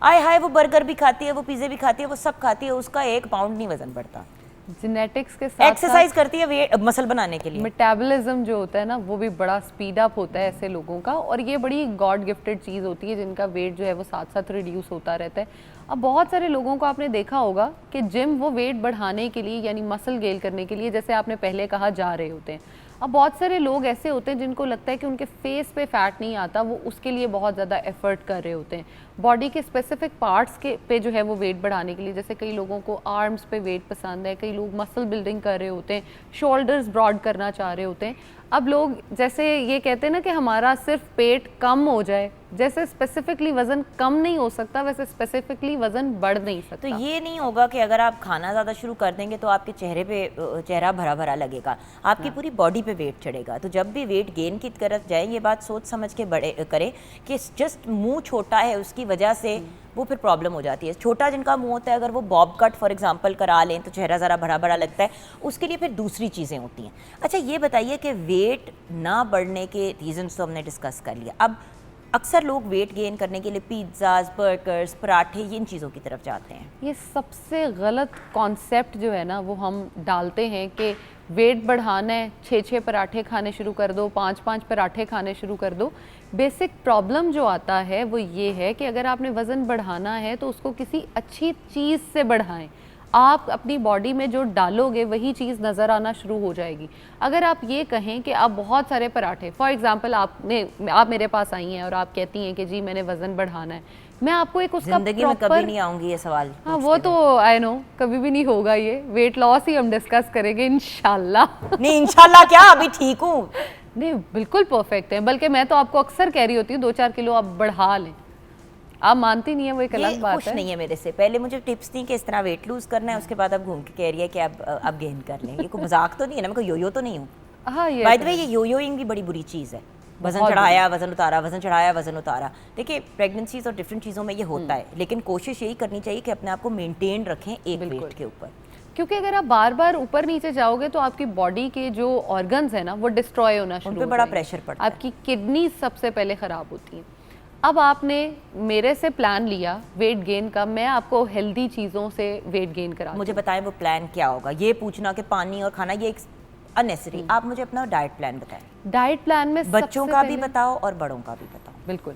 आय हाय, वो बर्गर भी खाती है, वो पिज़्ज़े भी खाती है, वो सब खाती है, उसका 1 पाउंड नहीं वज़न बढ़ता। जेनेटिक्स के साथ एक्सरसाइज करती है वेट मसल बनाने के लिए, मेटाबॉलिज्म जो होता है ना वो भी बड़ा स्पीड अप होता है ऐसे लोगों का, और ये बड़ी गॉड गिफ्टेड चीज़ होती है जिनका वेट जो है वो साथ साथ रिड्यूस होता रहता है। अब बहुत सारे लोगों को आपने देखा होगा कि जिम वो वेट बढ़ाने के लिए यानी मसल गेन करने के लिए, जैसे आपने पहले कहा, जा रहे होते हैं। अब बहुत सारे लोग ऐसे होते हैं जिनको लगता है कि उनके फेस पे फैट नहीं आता, वो उसके लिए बहुत ज़्यादा एफर्ट कर रहे होते हैं बॉडी के स्पेसिफिक पार्ट्स के पे जो है वो वेट बढ़ाने के लिए। जैसे कई लोगों को आर्म्स पे वेट पसंद है, कई लोग मसल बिल्डिंग कर रहे होते हैं, शोल्डर्स ब्रॉड करना चाह रहे होते हैं। अब लोग जैसे ये कहते हैं ना कि हमारा सिर्फ पेट कम हो जाए, जैसे स्पेसिफिकली वज़न कम नहीं हो सकता वैसे स्पेसिफिकली वज़न बढ़ नहीं सकता। तो ये नहीं होगा कि अगर आप खाना ज़्यादा शुरू कर देंगे तो आपके चेहरे पे चेहरा भरा भरा लगेगा, आपकी पूरी बॉडी पे वेट चढ़ेगा। तो जब भी वेट गेन की तरफ जाएं, ये बात सोच समझ के बड़े करें कि जस्ट मुंह छोटा है उसकी वजह से वो फिर प्रॉब्लम हो जाती है। छोटा जिनका मुंह होता है, अगर वो बॉब कट फॉर एग्जांपल करा लें तो चेहरा ज़रा भरा भरा लगता है, उसके लिए फिर दूसरी चीज़ें होती हैं। अच्छा ये बताइए कि वेट ना बढ़ने के रीजंस तो हमने डिस्कस कर लिया, अब अक्सर लोग वेट गेन करने के लिए पिज़्ज़ाज, बर्गर्स, पराठे, इन चीज़ों की तरफ जाते हैं। ये सबसे गलत कॉन्सेप्ट जो है ना वो हम डालते हैं कि वेट बढ़ाना है 6-6 पराठे खाने शुरू कर दो, 5-5 पराठे खाने शुरू कर दो। बेसिक प्रॉब्लम जो आता है वो ये है कि अगर आपने वज़न बढ़ाना है तो उसको किसी अच्छी चीज़ से बढ़ाएं। आप अपनी बॉडी में जो डालोगे वही चीज़ नज़र आना शुरू हो जाएगी। अगर आप ये कहें कि आप बहुत सारे पराठे, फॉर एग्जांपल आप मेरे पास आई हैं और आप कहती हैं कि जी मैंने वज़न बढ़ाना है, मैं आपको एक उसका जिंदगी में कभी नहीं आऊंगी ये सवाल। हाँ वो तो आई नो कभी भी नहीं होगा, ये वेट लॉस ही हम डिस्कस करेंगे इंशाल्लाह। नहीं इंशाल्लाह क्या, अभी ठीक हूँ। नहीं बिल्कुल परफेक्ट है, बल्कि मैं तो आपको अक्सर कह रही होती हूँ 2-4 किलो आप बढ़ा लें, आप मानती नहीं है, वो एक अलग बात खुश है। नहीं है मेरे से, पहले मुझे टिप्स थी कि इस तरह वेट लूज करना है, उसके बाद अब घूम के कह रही है कि अब गेन कर लें। ये कोई मजाक तो नहीं है ना, मैं कोई योयो तो नहीं हूँ। हाँ ये बाय द वे ये योयोइंग भी बड़ी बुरी चीज़ है, वजन चढ़ाया वजन उतारा, वजन चढ़ाया वजन उतारा। देखिए प्रेगनेंसीज और डिफरेंट चीज़ों में ये होता है, लेकिन कोशिश यही करनी चाहिए कि अपने आप को मेंटेन रखें एक वेट के ऊपर, क्योंकि अगर आप बार बार ऊपर नीचे जाओगे तो आपकी बॉडी के जो ऑर्गन्स है ना वो डिस्ट्रॉय होना शुरू हो जाएंगे, बड़ा प्रेशर पड़ता है, आपकी किडनी सबसे पहले ख़राब होती हैं। अब आपने मेरे से प्लान लिया वेट गेन का, मैं आपको हेल्दी चीज़ों से वेट गेन करा। मुझे बताएं वो प्लान क्या होगा। ये पूछना कि पानी और खाना ये एक अननेसेसरी, आप मुझे अपना डाइट प्लान बताएं। डाइट प्लान में बच्चों का भी बताओ और बड़ों का भी बताओ। बिल्कुल,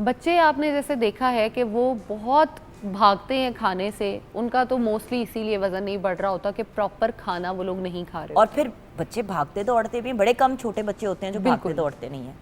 बच्चे आपने जैसे देखा है कि वो बहुत भागते हैं खाने से, उनका तो मोस्टली इसीलिए वजन नहीं बढ़ रहा होता कि प्रॉपर खाना वो लोग नहीं खा रहे। और फिर बच्चे भागते दौड़ते भी, बड़े कम छोटे बच्चे होते हैं जो भागते दौड़ते नहीं है।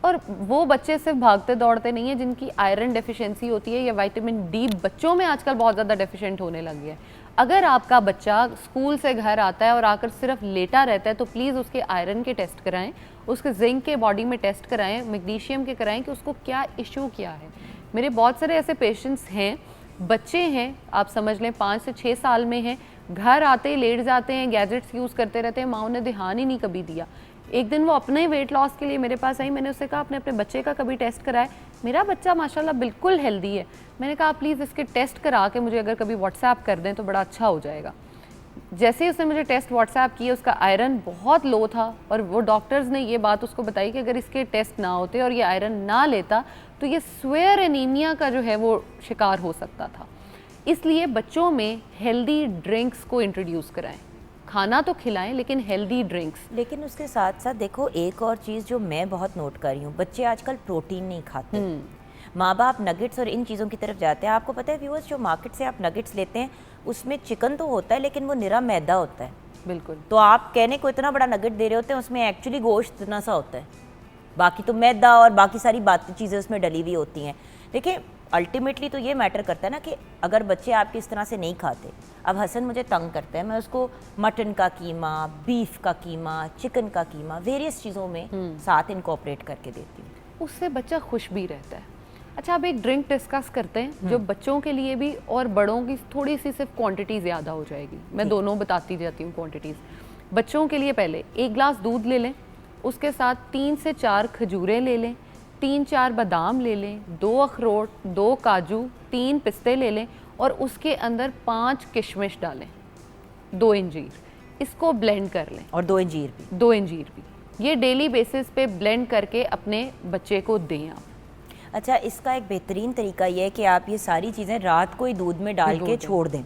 और वो बच्चे सिर्फ भागते दौड़ते नहीं है जिनकी आयरन डेफिशिएंसी होती है या विटामिन डी बच्चों में आजकल बहुत ज़्यादा डेफिशिएंट होने लगी है। अगर आपका बच्चा स्कूल से घर आता है और आकर सिर्फ लेटा रहता है तो प्लीज़ उसके आयरन के टेस्ट कराएं, उसके जिंक के बॉडी में टेस्ट कराएं, मैग्नीशियम के कराएं कि उसको क्या इशू क्या है। मेरे बहुत सारे ऐसे पेशेंट्स हैं, बच्चे हैं, आप समझ लें 5 से 6 साल में हैं, घर आते ही लेट जाते हैं, गैजेट्स यूज़ करते रहते हैं, माँ ने ध्यान ही नहीं कभी दिया। एक दिन वो अपने वेट लॉस के लिए मेरे पास आई, मैंने उससे कहा आपने अपने बच्चे का कभी टेस्ट कराया? मेरा बच्चा माशाल्लाह बिल्कुल हेल्दी है। मैंने कहा प्लीज़ इसके टेस्ट करा के मुझे अगर कभी व्हाट्सएप कर दें तो बड़ा अच्छा हो जाएगा। जैसे ही उसने मुझे टेस्ट व्हाट्सएप किए, उसका आयरन बहुत लो था और वो डॉक्टर्स ने ये बात उसको बताई कि अगर इसके टेस्ट ना होते और ये आयरन ना लेता तो ये स्वेयर एनीमिया का जो है वो शिकार हो सकता था। इसलिए बच्चों में हेल्दी ड्रिंक्स को इंट्रोड्यूस कराएं, खाना तो खिलाएं लेकिन हेल्दी ड्रिंक्स। लेकिन उसके साथ साथ देखो एक और चीज़ जो मैं बहुत नोट कर रही हूँ, बच्चे आजकल प्रोटीन नहीं खाते, माँ बाप नगेट्स और इन चीज़ों की तरफ जाते हैं। आपको पता है व्यूअर्स, जो मार्केट से आप नगेट्स लेते हैं उसमें चिकन तो होता है लेकिन वो निरा मैदा होता है। बिल्कुल, तो आप कहने को इतना बड़ा नगेट दे रहे होते हैं, उसमें एक्चुअली गोश्त इतना सा होता है, बाकी तो मैदा और बाकी सारी चीज़ें उसमें डली हुई होती हैं। देखिए अल्टीमेटली तो ये मैटर करता है ना कि अगर बच्चे आपके इस तरह से नहीं खाते, अब हसन मुझे तंग करता है, मैं उसको मटन का कीमा, बीफ का कीमा, चिकन का कीमा, वेरियस चीज़ों में साथ इनकॉर्पोरेट करके देती हूँ, उससे बच्चा खुश भी रहता है। अच्छा, अब एक ड्रिंक डिस्कस करते हैं जो बच्चों के लिए भी और बड़ों की थोड़ी सी सिर्फ क्वांटिटी ज़्यादा हो जाएगी, मैं दोनों बताती जाती हूँ क्वांटिटीज़। बच्चों के लिए पहले 1 गिलास दूध ले लें, उसके साथ 3 से 4 खजूरें ले लें, 3-4 बादाम ले लें, 2 अखरोट, 2 काजू, 3 पिस्ते ले लें और उसके अंदर 5 किशमिश डालें, 2 अंजीर, इसको ब्लेंड कर लें। और 2 अंजीर भी। 2 अंजीर भी, ये डेली बेसिस पे ब्लेंड करके अपने बच्चे को दें आप। अच्छा, इसका एक बेहतरीन तरीका ये है कि आप ये सारी चीज़ें रात को ही दूध में डाल के छोड़ दें,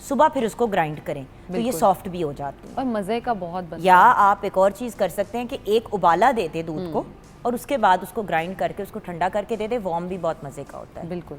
सुबह फिर उसको ग्राइंड करें तो ये सॉफ्ट भी हो जाती है और मज़े का बहुत बनता या आप एक और चीज़ कर सकते हैं कि एक उबाला दे दे दूध को और उसके बाद उसको ग्राइंड करके उसको ठंडा करके दे दे, वार्म भी बहुत मज़े का होता है। बिल्कुल।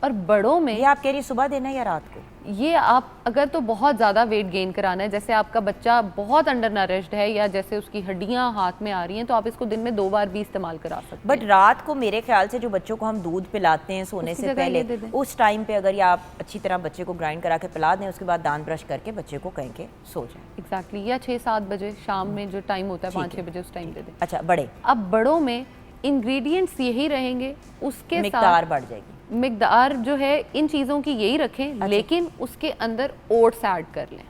और बड़ों में ये आप कह रही सुबह देना है या रात को? ये आप अगर तो बहुत ज़्यादा वेट गेन कराना है, जैसे आपका बच्चा बहुत अंडर नरिश्ड है या जैसे उसकी हड्डियां हाथ में आ रही हैं, तो आप इसको दिन में 2 बार भी इस्तेमाल करा सकते हैं। बट रात को मेरे ख्याल से जो बच्चों को हम दूध पिलाते हैं सोने से पहले, उस टाइम पे अगर या आप अच्छी तरह बच्चे को ग्राइंड करा के पिला दें, उसके बाद दांत ब्रश करके बच्चे को कहीं के सो जाए। एग्जैक्टली, या 6-7 बजे शाम में जो टाइम होता है 5-6 बजे उस टाइम दे दें। अच्छा, बड़े अब बड़ों में इंग्रेडिएंट्स यही रहेंगे, उसके मिकदार बढ़ जाएगी, मिकदार जो है इन चीज़ों की यही रखें, लेकिन उसके अंदर ओट्स ऐड कर लें,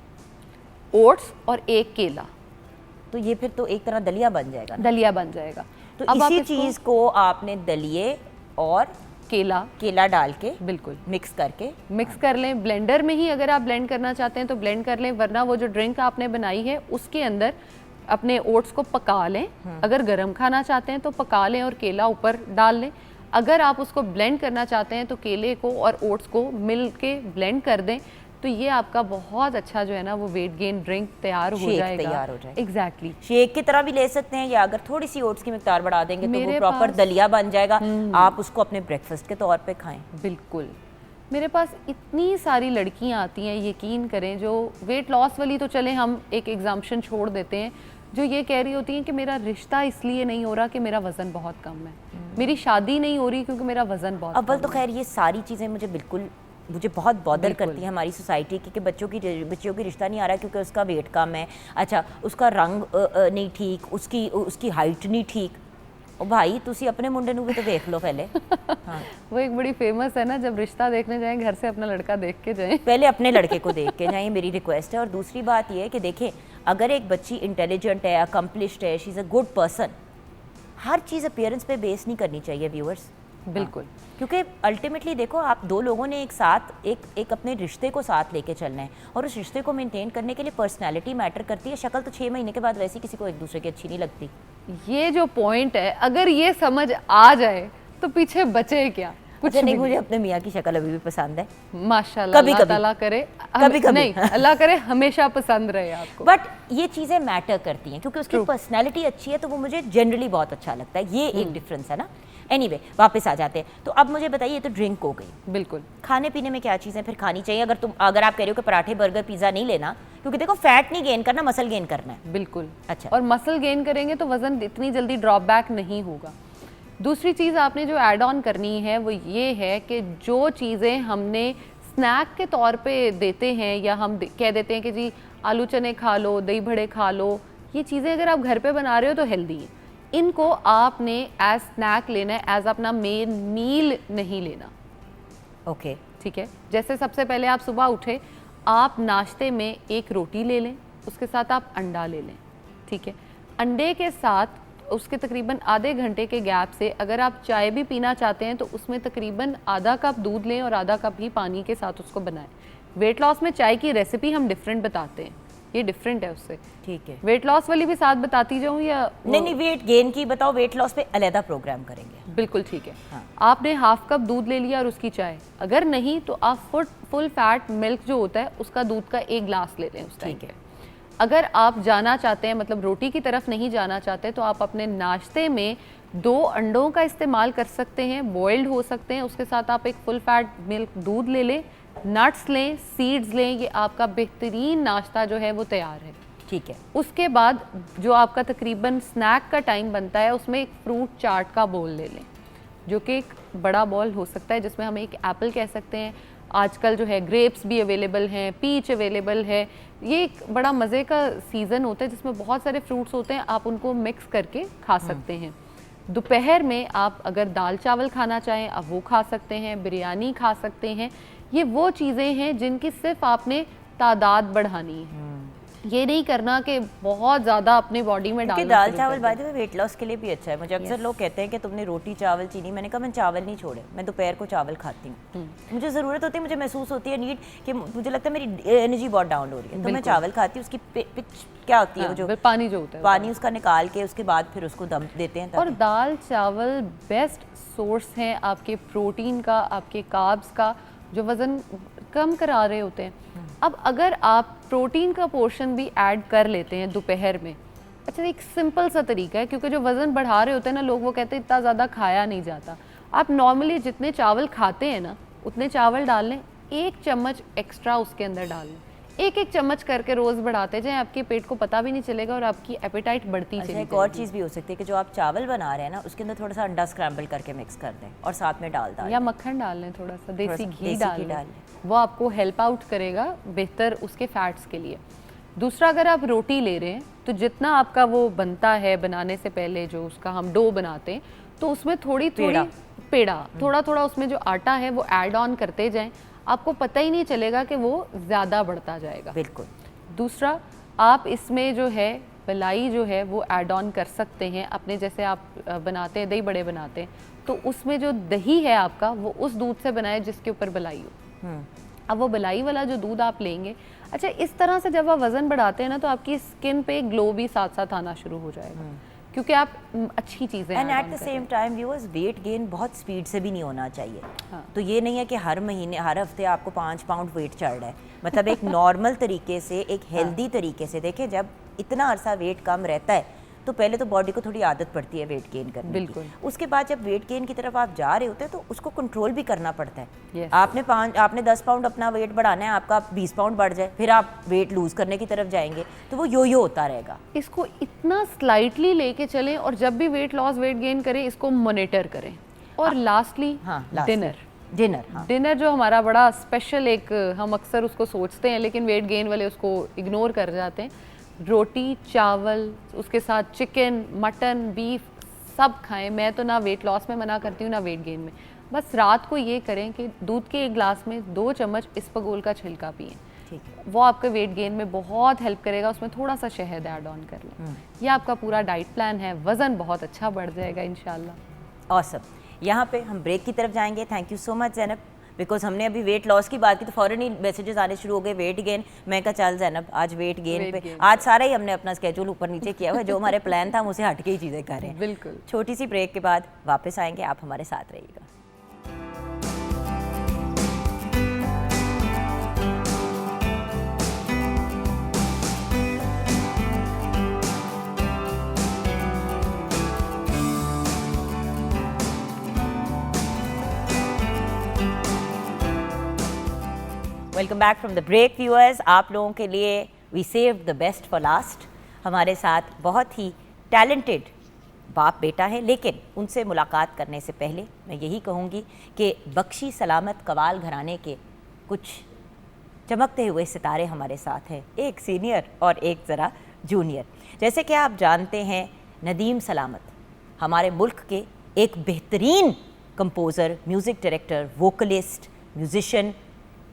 ओट्स और एक केला, तो ये फिर तो एक तरह दलिया बन जाएगा ना? दलिया बन जाएगा। तो अब इसी चीज़ को आपने दलिए और केला डाल के बिल्कुल मिक्स करके मिक्स कर लें। ब्लेंडर में ही अगर आप ब्लेंड करना चाहते हैं तो ब्लेंड कर लें, वरना वो जो ड्रिंक आपने बनाई है उसके अंदर अपने ओट्स को पका लें। अगर गरम खाना चाहते हैं तो पका लें और केला ऊपर डाल लें। अगर आप उसको ब्लेंड करना चाहते हैं तो केले को और ओट्स को मिल के ब्लेंड कर दें, तो ये आपका बहुत अच्छा जो है ना वो वेट गेन ड्रिंक तैयार हो जाएगा। एग्जैक्टली, शेक की तरह भी ले सकते हैं, या अगर थोड़ी सी ओट्स की मिकदार बढ़ा देंगे तो वो प्रॉपर दलिया बन जाएगा। आप उसको अपने ब्रेकफास्ट के तौर पे खाएं। बिल्कुल। मेरे पास इतनी सारी लड़कियां आती हैं, यकीन करें, जो वेट लॉस वाली तो चले हम एक एग्जाम्पशन छोड़ देते हैं, जो ये कह रही होती हैं कि मेरा रिश्ता इसलिए नहीं हो रहा कि मेरा वज़न बहुत कम है, मेरी शादी नहीं हो रही क्योंकि मेरा वज़न बहुत अव्वल तो खैर ये सारी चीज़ें मुझे बहुत बॉदर करती है हमारी सोसाइटी की, कि बच्चों की रिश्ता नहीं आ रहा है क्योंकि उसका वेट कम है, अच्छा उसका रंग नहीं ठीक, उसकी हाइट नहीं ठीक। ओ भाई तुसी अपने मुंडे नूं भी तो देख लो पहले। हाँ। वो एक बड़ी फेमस है ना, जब रिश्ता देखने जाएं घर से अपना लड़का देख के जाएं। पहले अपने लड़के को देख के जाएं, मेरी रिक्वेस्ट है। और दूसरी बात ये है कि देखें, अगर एक बच्ची इंटेलिजेंट है, अकम्पलिश्ड है, she is a good person, her cheese appearance पे बेस नहीं करनी चाहिए व्यूअर्स। बिल्कुल। क्योंकि अल्टीमेटली देखो, आप दो लोगों ने एक साथ एक अपने रिश्ते को साथ लेके चलना है, और उस रिश्ते को मेंटेन करने के लिए पर्सनालिटी मैटर करती है। शक्ल तो 6 महीने के बाद वैसे किसी को एक दूसरे की अच्छी नहीं लगती। ये जो पॉइंट है, अगर ये समझ आ जाए तो पीछे बचे क्या? कुछ नहीं। मुझे अपने मियाँ की शक्ल अभी भी पसंद है, माशाल्लाह। कभी अल्लाह ताला करे कभी नहीं, अल्लाह करे हमेशा पसंद रहे आपको। बट ये चीज़ें मैटर करती हैं क्योंकि उसकी पर्सनैलिटी अच्छी है, तो वो मुझे जनरली बहुत अच्छा लगता है। ये एक डिफरेंस है ना। एनीवे, वापस आ जाते हैं। तो अब मुझे बताइए, तो ड्रिंक हो गई, बिल्कुल। खाने पीने में क्या चीज़ें फिर खानी चाहिए? अगर आप कह रहे हो कि पराठे, बर्गर, पिज़्ज़ा नहीं लेना, क्योंकि देखो फैट नहीं गेन करना, मसल गेन करना है। बिल्कुल। अच्छा। और मसल गेन करेंगे तो वज़न इतनी जल्दी ड्रॉप बैक नहीं होगा। दूसरी चीज़ आपने जो ऐड ऑन करनी है वो ये है कि जो चीज़ें हमने स्नैक के तौर पे देते हैं, या हम कह देते हैं कि जी आलू चने खा लो, दही बड़े खा लो, ये चीज़ें अगर आप घर पे बना रहे हो तो हेल्दी है। इनको आपने एज स्नैक लेना है, एज अपना मेन मील नहीं लेना। ओके, ठीक है। जैसे सबसे पहले आप सुबह उठे, आप नाश्ते में एक रोटी ले लें, उसके साथ आप अंडा ले लें। ठीक है। अंडे के साथ उसके तकरीबन आधे घंटे के गैप से अगर आप चाय भी पीना चाहते हैं तो उसमें तकरीबन आधा कप दूध लें और आधा कप ही पानी के साथ उसको बनाएं। वेट लॉस में चाय की रेसिपी हम डिफरेंट बताते हैं, ये डिफरेंट है उससे। ठीक है। वेट लॉस वाली भी साथ बताती जाऊँ या नहीं, वेट गेन की बताओ, वेट लॉस पे अलहदा प्रोग्राम करेंगे। बिल्कुल ठीक है। हाँ। आपने हाफ कप दूध ले लिया और उसकी चाय, अगर नहीं तो आप फुल फैट मिल्क जो होता है उसका दूध का 1 ग्लास ले लें उस टाइम पे। अगर आप जाना चाहते हैं, मतलब रोटी की तरफ नहीं जाना चाहते, तो आप अपने नाश्ते में 2 अंडों का इस्तेमाल कर सकते हैं, बॉइल्ड हो सकते हैं। उसके साथ आप एक फुल फैट मिल्क दूध ले लें, नट्स लें, सीड्स लें, ये आपका बेहतरीन नाश्ता जो है वो तैयार है। ठीक है। उसके बाद जो आपका तकरीबन स्नैक का टाइम बनता है, उसमें एक फ्रूट चाट का बोल ले लें, जो कि एक बड़ा बॉल हो सकता है, जिसमें हम एक एप्पल कह सकते हैं, आजकल जो है ग्रेप्स भी अवेलेबल हैं, पीच अवेलेबल है। ये एक बड़ा मज़े का सीज़न होता है जिसमें बहुत सारे फ्रूट्स होते हैं, आप उनको मिक्स करके खा सकते हैं। दोपहर में आप अगर दाल चावल खाना चाहें आप वो खा सकते हैं, बिरयानी खा सकते हैं। ये वो चीज़ें हैं जिनकी सिर्फ आपने तादाद बढ़ानी है। ये नहीं करना कि बहुत ज़्यादा अपनी बॉडी में क्योंकि डालना दाल शुरू चावल कर by the way weight loss के लिए भी अच्छा है। मुझे अक्सर लोग कहते हैं कि तुमने रोटी चावल चीनी, मैंने कहा मैं चावल नहीं छोड़े, मैं दोपहर को चावल खाती हूँ। मुझे ज़रूरत होती है, मुझे महसूस होती है नीड कि मुझे लगता है मेरी एनर्जी बहुत डाउन हो रही है, तो मैं चावल खाती हूँ। उसकी पिच क्या होती है, वो जो पानी जो होता है, पानी उसका निकाल के उसके बाद फिर उसको दम देते हैं। और दाल चावल बेस्ट सोर्स हैं आपके प्रोटीन का, आपके कार्ब्स का, जो वज़न कम करा रहे होते हैं। अब अगर आप प्रोटीन का पोर्शन भी ऐड कर लेते हैं दोपहर में, अच्छा एक सिंपल सा तरीका है, क्योंकि जो वज़न बढ़ा रहे होते हैं ना लोग, वो कहते हैं इतना ज़्यादा खाया नहीं जाता। आप नॉर्मली जितने चावल खाते हैं ना उतने चावल डाल लें, 1 चम्मच एक्स्ट्रा उसके अंदर डाल लें, 1-1 चम्मच करके रोज़ बढ़ाते जाएं, आपके पेट को पता भी नहीं चलेगा और आपकी एपेटाइट बढ़ती चली अच्छा, एक जाएगी। और चीज़ भी हो सकती है कि जो आप चावल बना रहे हैं ना उसके अंदर थोड़ा सा अंडा स्क्रैम्बल करके मिक्स कर दें और साथ में डाल या मक्खन डाल लें, थोड़ा सा देसी घी डाल लें, लें। वो आपको हेल्प आउट करेगा बेहतर उसके फैट्स के लिए। दूसरा, अगर आप रोटी ले रहे हैं तो जितना आपका वो बनता है बनाने से पहले, जो उसका हम डो बनाते हैं, तो उसमें थोड़ी पेड़ा थोड़ा थोड़ा उसमें जो आटा है वो ऐड ऑन करते जाएं, आपको पता ही नहीं चलेगा कि वो ज़्यादा बढ़ता जाएगा। बिल्कुल। दूसरा, आप इसमें जो है मलाई जो है वो ऐड ऑन कर सकते हैं अपने, जैसे आप बनाते हैं दही बड़े बनाते हैं, तो उसमें जो दही है आपका वो उस दूध से बनाए जिसके ऊपर बलाई हो। अब वो बलाई वाला जो दूध आप लेंगे, अच्छा इस तरह से जब आप वज़न बढ़ाते हैं ना तो आपकी स्किन पे ग्लो भी साथ साथ आना शुरू हो जाएगा, क्योंकि आप अच्छी चीज़ें and at the same time viewers, weight gain बहुत स्पीड से भी नहीं होना चाहिए। तो ये नहीं है कि हर महीने हर हफ्ते आपको 5 पाउंड वेट चढ़ रहा है, मतलब एक नॉर्मल तरीके से, एक हेल्दी तरीके से। देखें, जब इतना अरसा वेट कम रहता है तो पहले तो बॉडी को थोड़ी आदत पड़ती है वेट गेन करने बिल्कुल की। उसके बाद जब वेट गेन की तरफ आप जा रहे होते हैं तो उसको कंट्रोल भी करना पड़ता है। Yes. आपने 10 पाउंड अपना वेट बढ़ाना है, आपका 20 पाउंड बढ़ जाए, फिर आप वेट लूज करने की तरफ जाएंगे, तो वो यो होता रहेगा। इसको इतना स्लाइटली लेके चलें और जब भी वेट लॉस वेट गेन करें इसको मॉनिटर करें। और लास्टली डिनर जो हमारा बड़ा स्पेशल, एक हम अक्सर उसको सोचते हैं लेकिन वेट गेन वाले उसको इग्नोर कर जाते हैं। रोटी चावल, उसके साथ चिकन मटन बीफ सब खाएं। मैं तो ना वेट लॉस में मना करती हूँ ना वेट गेन में। बस रात को ये करें कि दूध के एक गिलास में 2 चम्मच इसबगोल का छिलका पिएं, ठीक है, वो आपके वेट गेन में बहुत हेल्प करेगा। उसमें थोड़ा सा शहद ऐड ऑन कर लें। ये आपका पूरा डाइट प्लान है, वज़न बहुत अच्छा बढ़ जाएगा इंशाल्लाह। ऑसम। यहाँ पे हम ब्रेक की तरफ जाएंगे। Thank you so much Zainab, because हमने अभी वेट लॉस की बात की तो फ़ौरन ही मैसेजेस आने शुरू हो गए वेट गेन। मैं कहा चल ज़ैनब आज वेट गेन पे, आज सारा ही हमने अपना स्केड्यूल ऊपर नीचे किया हुआ है, जो हमारे प्लान था हम उसे हट के ही चीज़ें कर रहे हैं। बिल्कुल। छोटी सी ब्रेक के बाद वापस आएंगे, आप हमारे साथ रहिएगा। Welcome back from the break viewers. आप लोगों के लिए we save the best for last. हमारे साथ बहुत ही टैलेंटेड बाप बेटा है, लेकिन उनसे मुलाकात करने से पहले मैं यही कहूँगी कि बख्शी सलामत कवाल घराने के कुछ चमकते हुए सितारे हमारे साथ हैं, एक सीनियर और एक ज़रा जूनियर। जैसे कि आप जानते हैं, नदीम सलामत हमारे मुल्क के एक बेहतरीन composer, music director, vocalist, musician,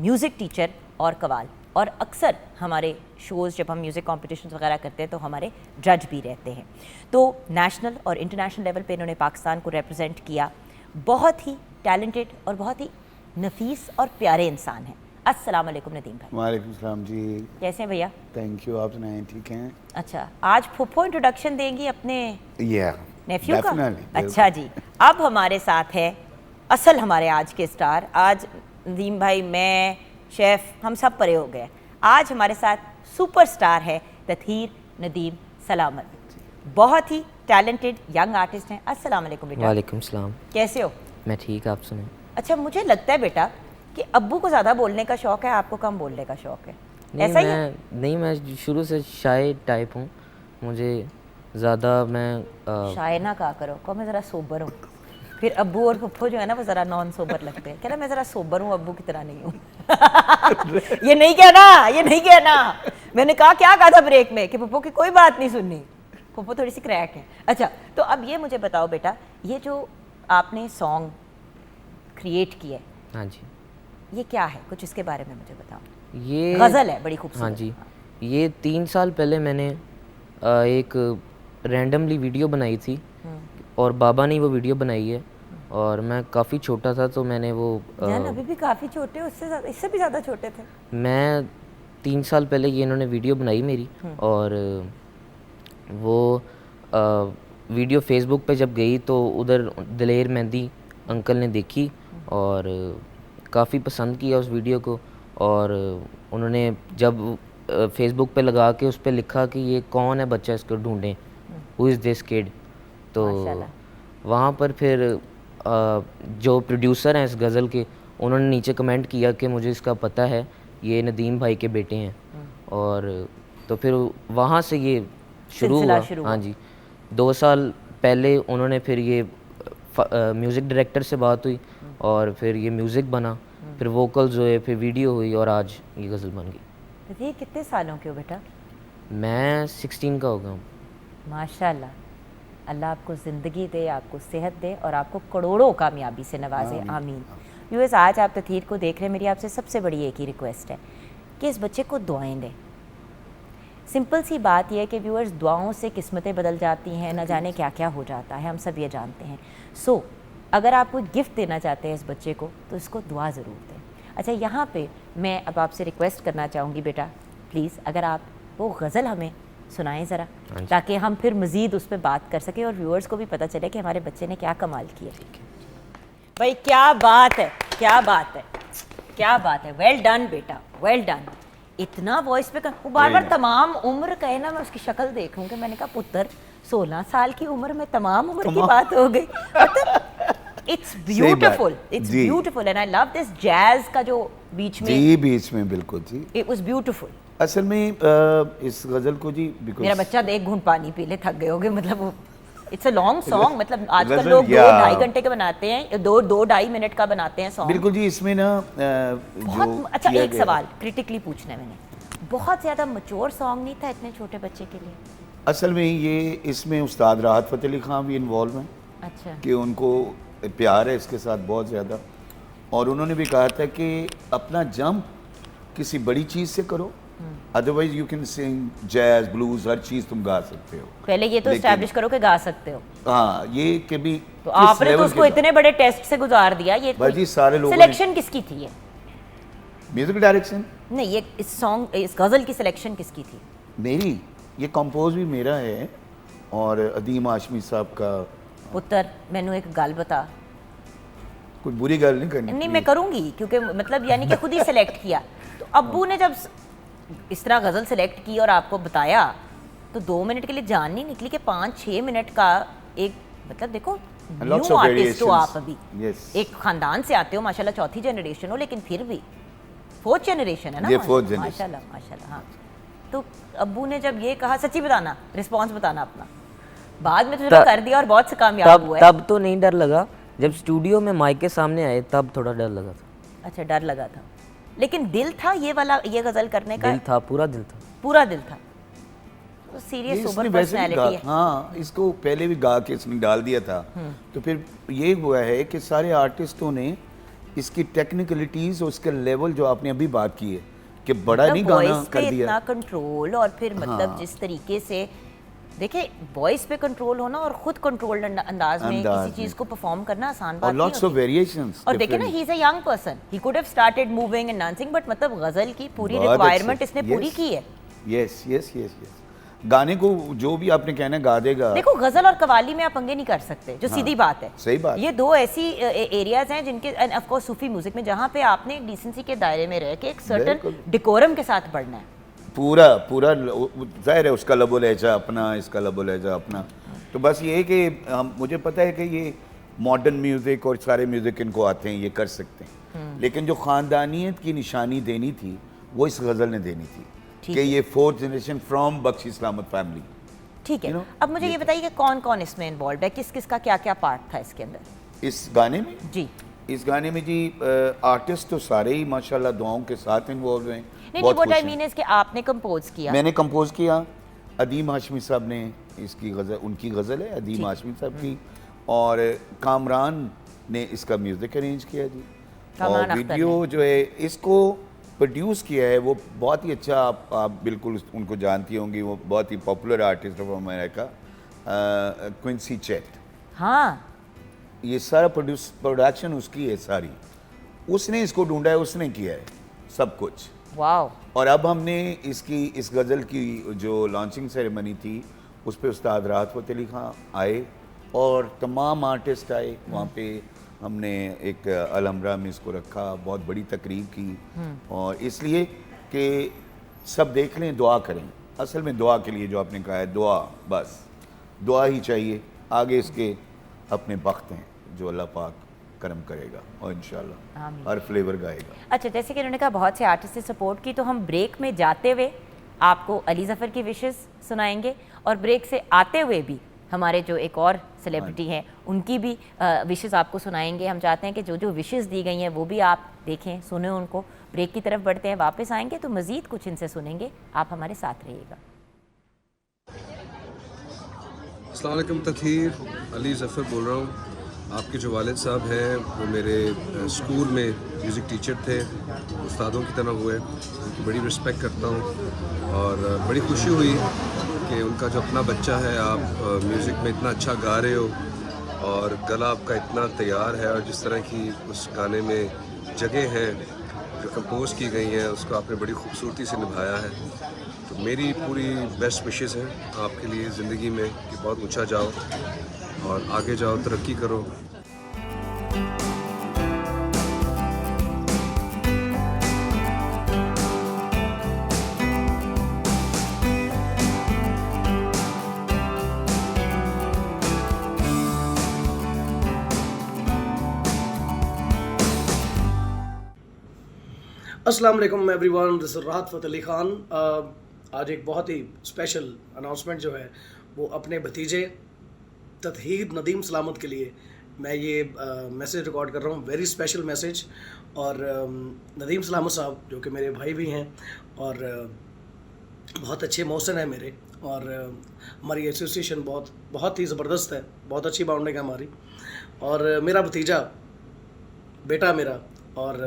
music teacher और कवाल, और अक्सर हमारे शोज़ जब हम म्यूज़िक कॉम्पिटिशन्स वगैरह करते हैं तो हमारे जज भी रहते हैं। तो नेशनल और इंटरनेशनल लेवल पे इन्होंने पाकिस्तान को रिप्रेजेंट किया। बहुत ही टैलेंटेड और बहुत ही नफीस और प्यारे इंसान हैं। अस्सलाम वालेकुम नदीम भाई। वालेकुम सलाम जी। कैसे हैं भैया? थैंक यू, आप सुनाएं ठीक हैं? अच्छा, आज फुप्पो इंट्रोडक्शन देंगी अपने नेफ्यू का? अच्छा जी। अब हमारे साथ है असल हमारे आज के स्टार। आज नदीम भाई, मैं, शेफ, हम सब परे हो गए। आज हमारे साथ सुपरस्टार है तथीर नदीम सलामत, बहुत ही टैलेंटेड यंग आर्टिस्ट हैं। अस्सलाम वालेकुम बेटा। वालेकुम सलाम। कैसे हो? मैं ठीक, आप सुने? अच्छा, मुझे लगता है बेटा कि अब्बू को ज़्यादा बोलने का शौक़ है, आपको कम बोलने का शौक़ है, ऐसा ही है? नहीं, मैं शुरू से शाय टाइप हूँ। मुझे ज़्यादा मैं शाय ना कहा करो, कहो मैं ज़रा सोबर हूँ। फिर अब्बू और पप्पू जो है ना वो ज़रा नॉन सोबर लगते हैं। कह रहा मैं ज़रा सोबर हूँ, अब्बू की तरह नहीं हूँ। ये नहीं कहना, ये नहीं कहना। मैंने कहा क्या कहा था ब्रेक में कि पप्पू की कोई बात नहीं सुननी, पप्पू थोड़ी सी क्रैक है। अच्छा, तो अब ये मुझे बताओ बेटा, ये जो आपने सॉन्ग क्रिएट किया है, हाँ जी, ये क्या है? कुछ इसके बारे में मुझे बताओ। ये गज़ल है, बड़ी खूबसूरत। हाँ जी, ये 3 साल पहले मैंने एक रैंडमली वीडियो बनाई थी और बाबा ने वो वीडियो बनाई है और मैं काफ़ी छोटा था तो मैंने वो जान अभी भी काफ़ी छोटे हो, इससे भी ज़्यादा छोटे थे। मैं 3 साल पहले ये इन्होंने वीडियो बनाई मेरी और वो वीडियो फेसबुक पे जब गई तो उधर दिलेर मेहंदी अंकल ने देखी और काफ़ी पसंद किया उस वीडियो को और उन्होंने जब फेसबुक पे लगा के उस पर लिखा कि ये कौन है बच्चा, इसको ढूंढें, हु इज़ दिस किड। तो वहाँ पर फिर जो प्रोड्यूसर हैं इस गज़ल के, उन्होंने नीचे कमेंट किया कि मुझे इसका पता है, ये नदीम भाई के बेटे हैं। और तो फिर वहाँ से ये शुरू हुआ। हाँ जी, 2 साल पहले उन्होंने फिर ये म्यूज़िक डायरेक्टर से बात हुई और फिर ये म्यूज़िक बना, फिर वोकल्स हुए, फिर वीडियो हुई और आज ये गज़ल बन गई। तो ये कितने सालों के हो बेटा? मैं 16 का हो गया हूँ। माशाल्लाह, अल्लाह आपको ज़िंदगी दे, आपको सेहत दे और आपको करोड़ों कामयाबी से नवाजे, आमीन। व्यूअर्स, आज आप तथीर को देख रहे हैं, मेरी आपसे सबसे बड़ी एक ही रिक्वेस्ट है कि इस बच्चे को दुआएं दें। सिंपल सी बात यह है कि व्यूअर्स, दुआओं से किस्मतें बदल जाती हैं, न जाने क्या क्या हो जाता है, हम सब ये जानते हैं। सो अगर आप कोई गिफ्ट देना चाहते हैं इस बच्चे को तो इसको दुआ ज़रूर दें। अच्छा, यहाँ पे मैं अब आपसे रिक्वेस्ट करना चाहूँगी बेटा, प्लीज़ अगर आप वो गज़ल हमें सुनाएं ज़रा, ताकि हम फिर मज़ीद उस पर बात कर सकें और व्यूअर्स को भी पता चले कि हमारे बच्चे ने क्या कमाल किया। भाई क्या बात है, क्या बात है, क्या बात है, वेल डन बेटा, वेल डन। इतना वॉइस पे वो बार बार तमाम उम्र कहे ना, मैं उसकी शक्ल देख लूँ कि मैंने कहा पुत्र 16 साल की उम्र में तमाम उम्र की बात हो गई। It's beautiful, it's beautiful and I love this jazz का जो बीच में जी, बीच में बिल्कुल जी, इट वाज ब्यूटीफुल। असल में इस गजल को जी मेरा बच्चा एक घूंट पानी पी ले, थक गए होगे, मतलब वो इट्स अ लॉन्ग सॉन्ग, मतलब आजकल लोग 2-2.5 घंटे का बनाते हैं, 2-2.5 मिनट का बनाते हैं सॉन्ग। बिल्कुल जी, इसमें ना बहुत अच्छा। एक सवाल क्रिटिकली पूछना है मैंने, बहुत ज़्यादा मैच्योर सॉन्ग नहीं था इतने छोटे बच्चे के लिए? असल में ये इसमें उस्ताद राहत फ़तेह अली खान भी इन्वॉल्व हैं। अच्छा, कि उनको प्यार है इसके साथ बहुत ज़्यादा, और उन्होंने भी कहा था कि अपना जंप किसी बड़ी चीज़ से करो, otherwise you can sing jazz blues, हर चीज़ तुम गा सकते हो। पहले ये तो एस्टैब्लिश करो कि गा सकते हो। हाँ, ये कि भी तो आपने तो उसको इतने बड़े टेस्ट से गुजार दिया। ये भाई सारे लोग सिलेक्शन किसकी थी? ये म्यूजिक डायरेक्शन नहीं, ये इस सॉन्ग, इस गज़ल की सिलेक्शन किसकी थी? मेरी, ये कंपोज भी मेरा है और अदीम हाशमी साहब का। पुत्र मैनू एक गल बता। कोई बुरी गल नहीं करनी। नहीं, मैं करूँगी, क्योंकि मतलब यानी कि खुद ही सिलेक्ट किया। तो अब्बू ने जब इस तरह गज़ल सेलेक्ट की और आपको बताया तो 2 मिनट के लिए जान नहीं निकली कि 5-6 मिनट का एक, मतलब देखो न्यू आर्टिस्ट हो आप, अभी एक ख़ानदान से आते हो, माशाल्लाह 4थी जनरेशन हो, लेकिन फिर भी 4th जनरेशन है ना, माशाल्लाह माशाल्लाह। हाँ, तो अब्बू ने जब ये कहा, सच्ची बताना, रिस्पॉन्स बताना अपना, बाद में तो चलो कर दिया और बहुत से कामयाब हुआ है। तब तो नहीं डर लगा, जब स्टूडियो में माइक के सामने आए तब थोड़ा डर लगा था। अच्छा, डर लगा था, लेकिन दिल था ये वाला, ये गज़ल करने का? दिल था, पूरा दिल था, पूरा दिल था। तो सीरियस सुपर पर्सनैलिटी है। हाँ, इसको पहले भी गा के इसने डाल दिया था। तो फिर ये हुआ है कि सारे आर्टिस्टों ने इसकी टेक्निकलिटीज और उसके लेवल जो आपने अभी बात की है कि बड़ा नहीं गाना कर दिया, इतना कंट्रोल, और फिर मतलब जिस तरीके से देखिए वॉइस पे कंट्रोल होना और खुद कंट्रोल्ड अंदाज में किसी चीज को परफॉर्म करना आसान बात नहीं होती। Lots of variations. और देखिए ना, he is a young person, he could have started moving and dancing, but मतलब गजल की पूरी रिक्वायरमेंट इसने पूरी की है। यस यस यस यस, गाने को जो भी आपने कहना गा देगा। देखो, गजल और कवाली में आप पंगे नहीं कर सकते, जो सीधी बात है। सही बात। ये दो ऐसी एरियाज हैं जिनके, end of course Sufi music में, जहाँ पे आपने एक डिसेंसी के दायरे में रह के एक सर्टेन डेकोरम के साथ बढ़ना है। पूरा पूरा जाहिर है, उसका लबो लहजा अपना, इसका लबो लहजा अपना। तो बस ये है कि हम, मुझे पता है कि ये मॉडर्न म्यूज़िक और सारे म्यूज़िक इनको आते हैं, ये कर सकते हैं, लेकिन जो ख़ानदानियत की निशानी देनी थी वो इस गज़ल ने देनी थी कि ये 4th generation from Bakhshi Islamat family. ठीक है, अब मुझे ये बताइए कि कौन कौन इसमें इन्वॉल्व है, किस किस का क्या क्या पार्ट था इसके अंदर, इस गाने में? जी, इस गाने में जी आर्टिस्ट तो सारे ही माशाल्लाह दुआओं के साथ इन्वॉल्व हैं। नहीं, व्हाट आई मीन इज कि आपने कंपोज किया? मैंने कंपोज किया, अदीम हाशमी साहब ने इसकी गज़ल, उनकी गज़ल है अदीम हाशमी साहब की, और कामरान ने इसका म्यूज़िक अरेंज किया जी, और वीडियो जो है इसको प्रोड्यूस किया है वो बहुत ही अच्छा, आप बिल्कुल उनको जानती होंगी, वो बहुत ही popular artist of America, Quincy Chet. हाँ, ये सारा प्रोडक्शन उसकी है सारी, उसने इसको ढूंढा है, उसने किया है सब कुछ। वाओ। और अब हमने इसकी इस गज़ल की जो लॉन्चिंग सेरेमनी थी उस पे उस्ताद राहत फ़तेह अली खां आए और तमाम आर्टिस्ट आए वहाँ पे। हमने एक अलहमरा में इसको रखा, बहुत बड़ी तकरीब की, और इसलिए कि सब देख लें, दुआ करें। असल में दुआ के लिए जो आपने कहा है, दुआ, बस दुआ ही चाहिए, आगे इसके अपने वक्त हैं जो अल्लाह पाक करम करेगा और इंशाल्लाह हर फ्लेवर गाएगा। अच्छा, जैसे कि उन्होंने कहा बहुत से आर्टिस्ट ने सपोर्ट की, तो हम ब्रेक में जाते हुए आपको अली ज़फ़र की विशेस सुनाएंगे और ब्रेक से आते हुए भी हमारे जो एक और सेलिब्रिटी हैं उनकी भी विशेस आपको सुनाएंगे। हम चाहते हैं कि जो जो विशेस दी गई हैं वो भी आप देखें, सुने उनको। ब्रेक की तरफ बढ़ते हैं, वापस आएंगे तो मज़ीद कुछ इनसे सुनेंगे। आप हमारे साथ रहिएगा। अस्सलाम वालेकुम तथीर, अली ज़फ़र बोल रहा हूँ। आपके जो वालिद साहब हैं वो मेरे स्कूल में म्यूज़िक टीचर थे, उस्तादों की तरह हुए, उनकी बड़ी रिस्पेक्ट करता हूँ और बड़ी खुशी हुई कि उनका जो अपना बच्चा है, आप म्यूज़िक में इतना अच्छा गा रहे हो और गला आपका इतना तैयार है, और जिस तरह की उस गाने में जगह हैं जो कंपोज़ की गई हैं उसको आपने बड़ी खूबसूरती से निभाया है। तो मेरी पूरी बेस्ट विशेस हैं आपके लिए ज़िंदगी में कि बहुत ऊंचा जाओ और आगे जाओ, तरक्की करो। अस्सलाम वालेकुम एवरीवन, दिस इज़ राहत फ़तेह अली ख़ान। आज एक बहुत ही स्पेशल अनाउंसमेंट जो है वो अपने भतीजे ततहीर नदीम सलामत के लिए मैं ये मैसेज रिकॉर्ड कर रहा हूँ, वेरी स्पेशल मैसेज। और नदीम सलामत साहब जो कि मेरे भाई भी हैं और बहुत अच्छे मौसन हैं मेरे, और हमारी एसोसिएशन बहुत ही ज़बरदस्त है, बहुत अच्छी बाउंडिंग है हमारी। और मेरा भतीजा, बेटा मेरा, और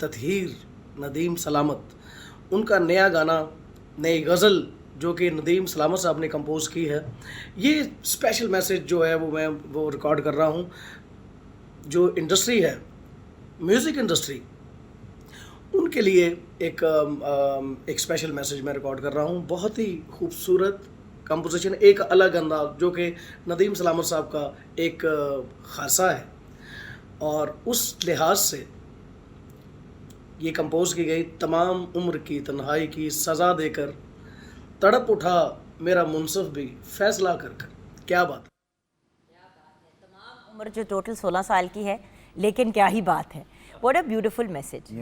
ततहीर नदीम सलामत, उनका नया गाना, नई गज़ल जो कि नदीम सलामत साहब ने कंपोज़ की है, ये स्पेशल मैसेज जो है वो मैं रिकॉर्ड कर रहा हूँ। जो इंडस्ट्री है, म्यूज़िक इंडस्ट्री, उनके लिए एक स्पेशल मैसेज मैं रिकॉर्ड कर रहा हूँ। बहुत ही खूबसूरत कंपोजिशन, एक अलग अंदाज जो कि नदीम सलामत साहब का एक खासा है, और उस लिहाज से ये कंपोज की गई। तमाम उम्र की तन्हाई की सज़ा देकर तड़प उठा मेरा मुनसफ भी फैसला कर कर। क्या बात है। तमाम उम्र जो टोटल 16 साल की है, लेकिन क्या ही बात है। What a beautiful message.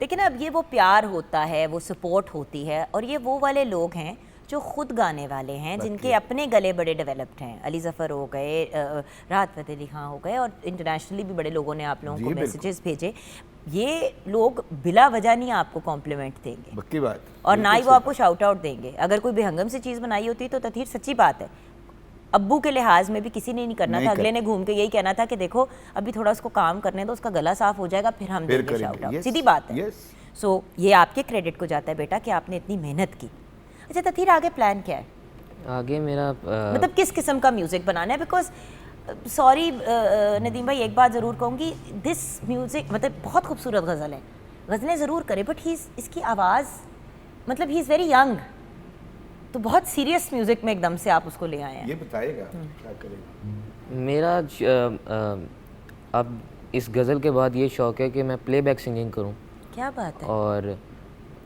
लेकिन अब ये वो प्यार होता है, वो सपोर्ट होती है, और ये वो वाले लोग हैं जो खुद गाने वाले हैं, जिनके अपने गले बड़े डेवलप्ड हैं। अली ज़फ़र हो गए, राहत फ़तेह अली खां हो गए, और इंटरनेशनली भी बड़े लोगों ने आप लोगों को मैसेजेस भेजे। ये लोग बिला वजह नहीं आपको कॉम्प्लीमेंट देंगे, पक्की बात, और ना ही वो आपको शाउट आउट देंगे। अगर कोई बेहंगम से चीज़ बनाई होती तो तथीर सच्ची बात है, अब्बू के लिहाज में भी किसी ने नहीं करना था, अगले ने घूम के यही कहना था कि देखो अभी थोड़ा उसको काम करने दो, उसका गला साफ हो जाएगा, फिर हम देंगे शाउट आउट। सीधी बात है। सो ये आपके क्रेडिट को जाता है बेटा कि आपने इतनी मेहनत की। अच्छा तथीर, आगे प्लान क्या है? आगे मेरा मतलब किस किस्म का म्यूज़िक बनाना है? बिकॉज सॉरी नदीम भाई, एक बात ज़रूर कहूँगी, दिस म्यूज़िक मतलब बहुत खूबसूरत गज़ल है, गज़लें ज़रूर करे, बट इसकी आवाज़, मतलब ही इज़ वेरी यंग, तो बहुत सीरियस म्यूज़िक में एकदम से आप उसको ले आए हैं। ये बताइएगा क्या करेगा। मेरा अब इस गज़ल के बाद ये शौक़ है कि मैं प्लेबैक सिंगिंग करूं। क्या बात है। और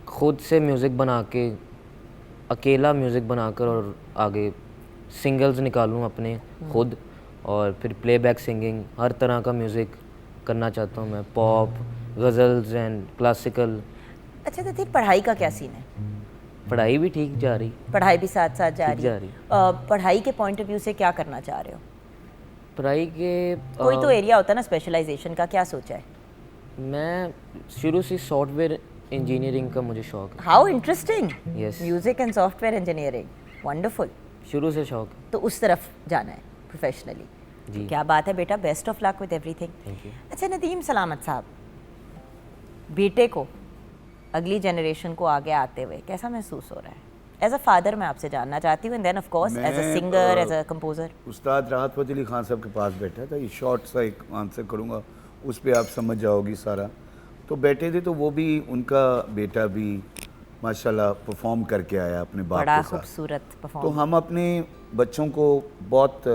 ख़ुद से म्यूज़िक बना के, अकेला म्यूज़िक बनाकर, और आगे सिंगल्स निकालूं अपने खुद, और फिर प्लेबैक सिंगिंग, हर तरह का म्यूज़िक करना चाहता हूं मैं, पॉप, गज़ल्स एंड क्लासिकल। अच्छा तथीर, पढ़ाई का क्या सीन है? पढ़ाई भी ठीक जा रही, पढ़ाई भी साथ साथ जा जा रही। पढ़ाई के पॉइंट ऑफ व्यू से क्या करना चाह रहे हो? पढ़ाई के कोई तो एरिया होता है ना स्पेशलाइजेशन का, क्या सोचा है? मैं शुरू से सॉफ्टवेयर इंजीनियरिंग का मुझे शौक है। How interesting. Yes. Music and software engineering, wonderful. शुरू से शौक है। तो उस तरफ जाना है प्रोफेशनली। जी। क्या बात है बेटा, best of luck with everything. Thank you. अच्छा नदीम सलामत साहब, बेटे को अगली जनरेशन को आगे आते हुए कैसा महसूस हो रहा है? एज अ फादर मैं आपसे जानना चाहती हूँ, and then of course as a singer, as a composer. Ustad Rahat Fateh Ali Khan साहब के पास बैठा था, ये शॉर्ट सा एक आंसर करूँगा, उस पर आप समझ जाओगी सारा। तो बैठे थे तो वो भी, उनका बेटा भी माशाल्लाह परफॉर्म करके आया अपने बाप बड़ा के साथ। खूबसूरत तो परफॉर्म। हम अपने बच्चों को बहुत,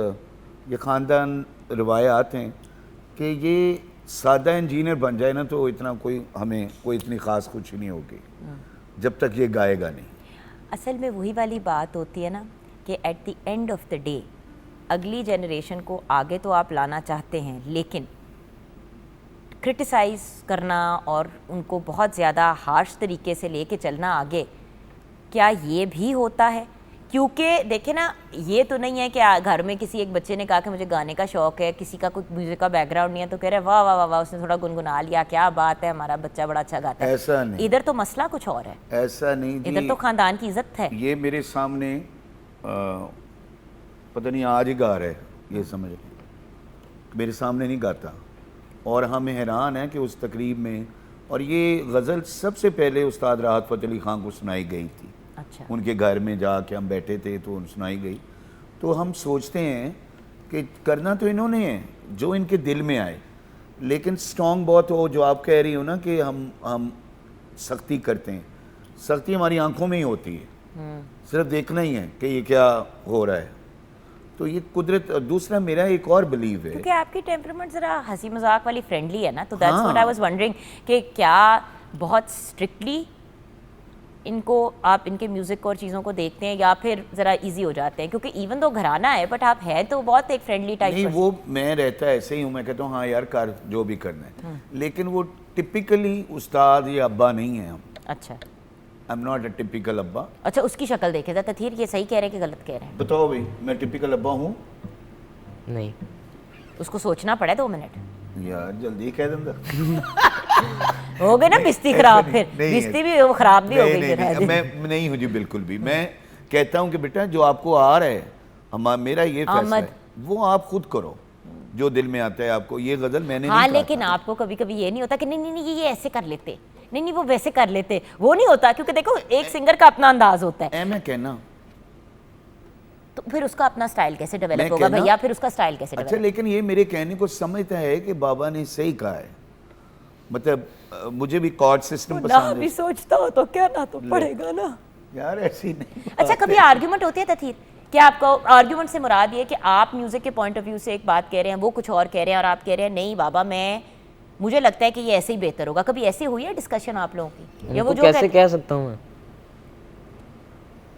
ये ख़ानदान रवायात हैं कि ये सादा इंजीनियर बन जाए ना तो इतना कोई, हमें कोई इतनी ख़ास खुशी नहीं होगी जब तक ये गाएगा नहीं। असल में वही वाली बात होती है ना कि at the end of the day अगली जनरेशन को आगे तो आप लाना चाहते हैं, लेकिन क्रिटिसाइज़ करना और उनको बहुत ज़्यादा हार्श तरीके से लेके चलना आगे, क्या ये भी होता है? क्योंकि देखें ना, ये तो नहीं है कि घर में किसी एक बच्चे ने कहा कि मुझे गाने का शौक़ है, किसी का कोई म्यूज़िक का बैकग्राउंड नहीं है तो कह रहे हैं वाह वाह वाह वाह, उसने थोड़ा गुनगुना लिया, क्या बात है, हमारा बच्चा बड़ा अच्छा गाता है। ऐसा नहीं, इधर तो मसला कुछ और है। ऐसा नहीं जी, इधर तो ख़ानदान की इज्जत है। ये मेरे सामने पता नहीं आज ही गा रहे, ये समझ, मेरे सामने नहीं गाता, और हम हैरान हैं कि उस तकरीब में, और ये गज़ल सबसे पहले उस्ताद राहत फ़तेह अली खान को सुनाई गई थी। अच्छा। उनके घर में जाके हम बैठे थे तो सुनाई गई। तो हम सोचते हैं कि करना तो इन्होंने है जो इनके दिल में आए, लेकिन स्ट्रॉन्ग बहुत हो, जो आप कह रही हो ना कि हम सख्ती करते हैं, सख्ती हमारी आंखों में ही होती है, सिर्फ देखना ही है कि ये क्या हो रहा है। तो ये कुदरत। दूसरा मेरा एक और बिलीव है, क्योंकि आपकी टेम्परामेंट ज़रा हंसी मजाक वाली फ्रेंडली है ना, तो दैट्स हाँ। व्हाट आई वाज वंडरिंग कि क्या बहुत स्ट्रिक्टली इनको आप इनके म्यूज़िक और चीज़ों को देखते हैं या फिर ज़रा इजी हो जाते हैं? क्योंकि इवन तो घराना है बट आप है तो बहुत एक फ्रेंडली टाइप। नहीं वो मैं रहता ऐसे ही हूँ, मैं कहता हूँ हाँ यार कर जो भी करना है, लेकिन वो टिपिकली उस्ताद या अब्बा नहीं है हम। अच्छा I am not a typical अब्बा। अच्छा, उसकी शक्ल देखे था तथीर, ये सही कह रहे हैं कि गलत कह रहे हैं? बताओ भाई, मैं टिपिकल अब्बा हूँ? नहीं, उसको सोचना पड़े 2 मिनट। यार जल्दी कह दूंगा। हो गए ना बिस्ती खराब, फिर नहीं, बिस्ती भी वो खराब भी हो नहीं, गई नहीं, फिर। नहीं, मैं नहीं हूँ जी, बिल्कुल भी। मैं कहता हूँ कि बेटा जो आपको आ रहा है, मेरा ये फैसला है, वो आप खुद करो जो दिल में आता है आपको। ये गजल मैंने हाँ, नहीं कहा लेकिन था। आपको कभी कभी ये नहीं होता कि नहीं नहीं नहीं ये ऐसे कर लेते, नहीं नहीं वो वैसे कर लेते, वो नहीं होता? क्योंकि देखो एक सिंगर का अपना अंदाज होता है, मैं कहना, तो फिर उसका अपना स्टाइल कैसे मैं डेवलप होगा कहना- भैया? फिर उसका स्टाइल कैसे अच्छा, डेवलप? लेकिन ये मेरे कहने को समझता है कि बाबा ने सही कहा है। मतलब मुझे भी कॉर्ड सिस्टम ना पसंद भी है सोचता हो तो क्या, ना तो पड़ेगा ना। यार, ऐसी नहीं। अच्छा, कभी आर्ग्यूमेंट होती है तथीर? क्या आपको आर्ग्यूमेंट से मुराद ये कि आप म्यूजिक के पॉइंट ऑफ व्यू से एक बात कह रहे हैं, वो कुछ और कह रहे हैं, और आप कह रहे हैं नहीं बाबा मुझे लगता है कि ये ऐसे ही बेहतर होगा? कभी ऐसी हुई है डिस्कशन आप लोगों की? या वो उनको जो कैसे कह सकता हूँ मैं,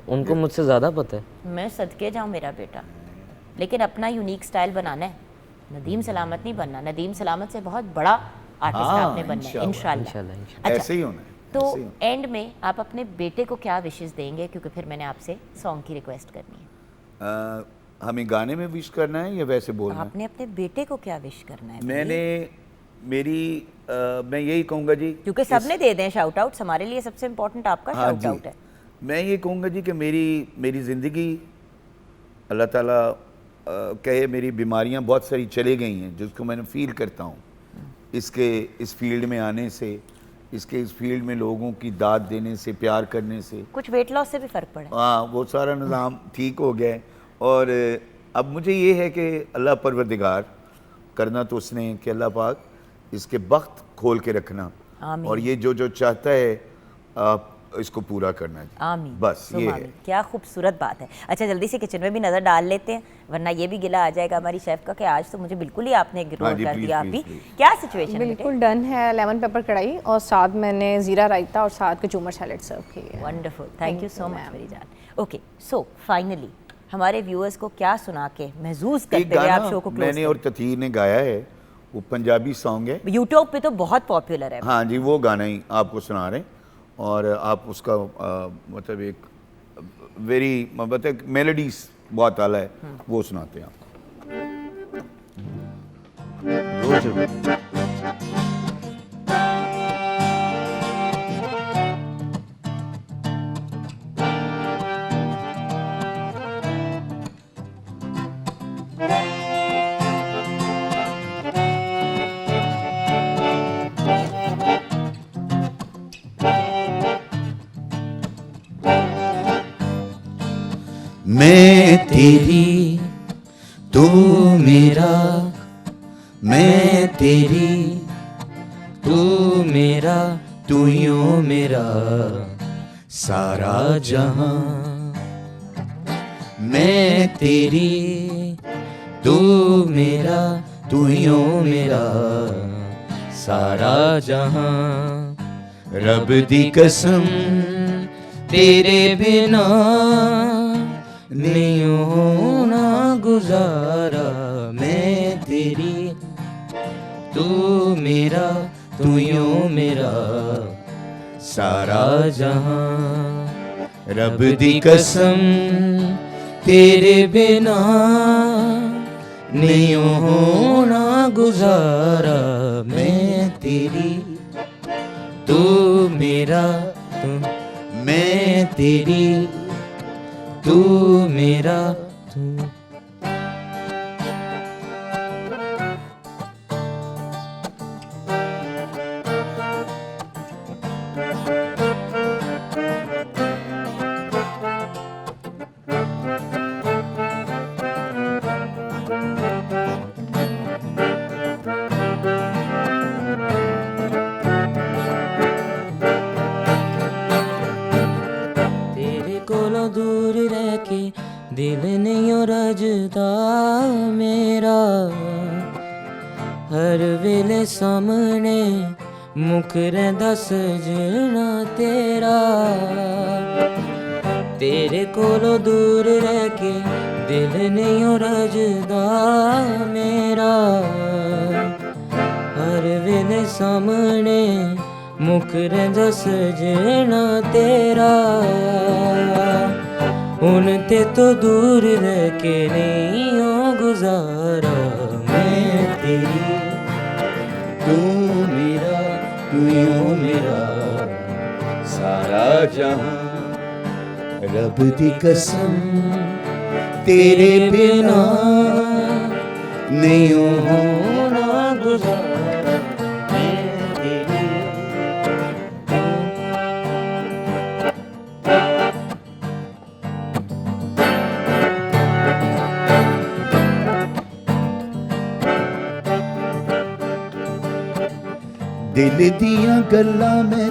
उनको मुझसे ज़्यादा पता है। मैं सदके जाऊँ मेरा बेटा, लेकिन अपना यूनिक स्टाइल बनाना है। नदीम सलामत नहीं बनना। नदीम सलामत से बहुत बड़ा आर्टिस्ट हाँ, आपने बनना है इंशाल्लाह। इंशाल्लाह। ऐसे ही होना है। तो ऐसे ही होना एंड में आप अपने बेटे को क्या विशेष देंगे? क्योंकि फिर मैंने आपसे सॉन्ग की रिक्वेस्ट करनी है। है। हमें गाने में विश करना है या वैसे बोलना है? आपने अपने बेटे को क्या विश करना है? मैंने मैं यही कहूँगा जी, क्योंकि सबने दे दें शाउट आउट, हमारे लिए सबसे इम्पोर्टेंट आपका हाँ शाउट जी, आउट है। मैं ये कहूँगा जी कि मेरी ज़िंदगी अल्लाह ताला कहे, मेरी बीमारियाँ बहुत सारी चली गई हैं जिसको मैंने फील करता हूँ इस फील्ड में आने से, इस फील्ड में लोगों की दाद देने से, प्यार करने से। कुछ वेट लॉस से भी फ़र्क पड़ा है? हाँ, वो सारा निज़ाम ठीक हो गया है। और अब मुझे ये है कि अल्लाह परवरदिगार, करना तो उसने कि अल्लाह पाक इसके वक्त खोल के रखना, आमीन। और ये जो चाहता है आप इसको पूरा करना है। आमीन। बस ये है। क्या खूबसूरत बात है। अच्छा, जल्दी से किचन में भी नज़र डाल लेते हैं, वरना ये भी गिला आ जाएगा हमारी शेफ़ का कि आज तो मुझे बिल्कुल ही आपने इग्नोर हाँ जी, कर प्लीज़, दिया। आप भी प्लीज़, प्लीज़। क्या सिचुएशन है? बिल्कुल डन है। लेमन पेपर कढ़ाई और साथ मैंने ज़ीरा रायता और साथ कचूमर सैलेड सर्व किया है। Wonderful, thank you so much मेरी जान। ओके, सो फाइनली हमारे व्यूअर्स को क्या सुना के महसूस एक करते हुए आप शो को गाना मैंने क्लोज? और तथीर ने गाया है, वो पंजाबी सॉन्ग है। यूट्यूब पे तो बहुत पॉपुलर है। हाँ जी, वो गाना ही आपको सुना रहे हैं, और आप उसका मतलब एक मतलब मेलोडीज बहुत आला है, वो सुनाते हैं आपको। तेरी, तू मेरा, मैं तेरी, तू मेरा, तू यूं मेरा सारा जहां। मैं तेरी, तू मेरा, तू यूं मेरा सारा जहां। रब दी कसम तेरे बिना नहीं होना गुजारा। मैं तेरी, तू मेरा, तू यूं मेरा सारा जहां। रब दी कसम तेरे बिना नहीं होना गुजारा। मैं तेरी, तू मेरा, तू, मैं तेरी, तू मेरा, तू। तेरे कोलों दूर रह के दिल नहीं रजदा मेरा। हर वेले सामने मुख रहिंदा सजना तेरा। तेरे कोलों दूर रह के दिल नहीं रजदा मेरा। हर वेले सामने मुख रहिंदा सजना तेरा। हुण ते तो दूर रह के नहीं हो गुजारा। मैं तेरी, तू मेरा, तू यूं मेरा सारा जहां। रब दी कसम तेरे बिना नहीं होना गुजारा। मैं तेरी, दिल दियां गल्लां मैं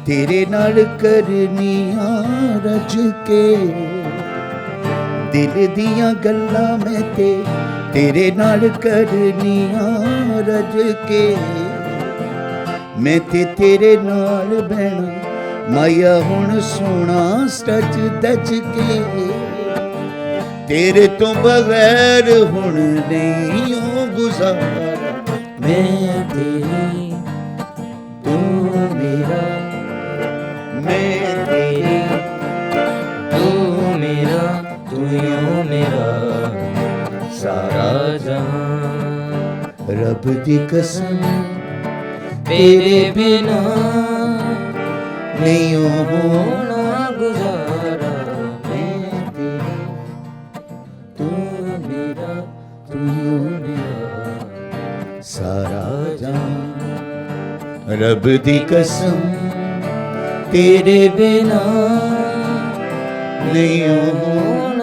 तेरे नाल करनियां रज के। दिल दियां गल्लां मैं तेरे नाल करनियां रज के। मैं तेरे नाल बहना माया हुण सोना सच दज के। तेरे तो बगैर हुण नहीं हो गुजारा। मैं तेरी, तू मेरा, मैं तेरी, तू मेरा, तू यूं मेरा सारा जहां। रब दी कसम तेरे बिना नहीं होना गुजारा। मैं तेरी, तू मेरा, तू यूं मेरा सारा जहां। रब दी कसम तेरे बिना नहीं होना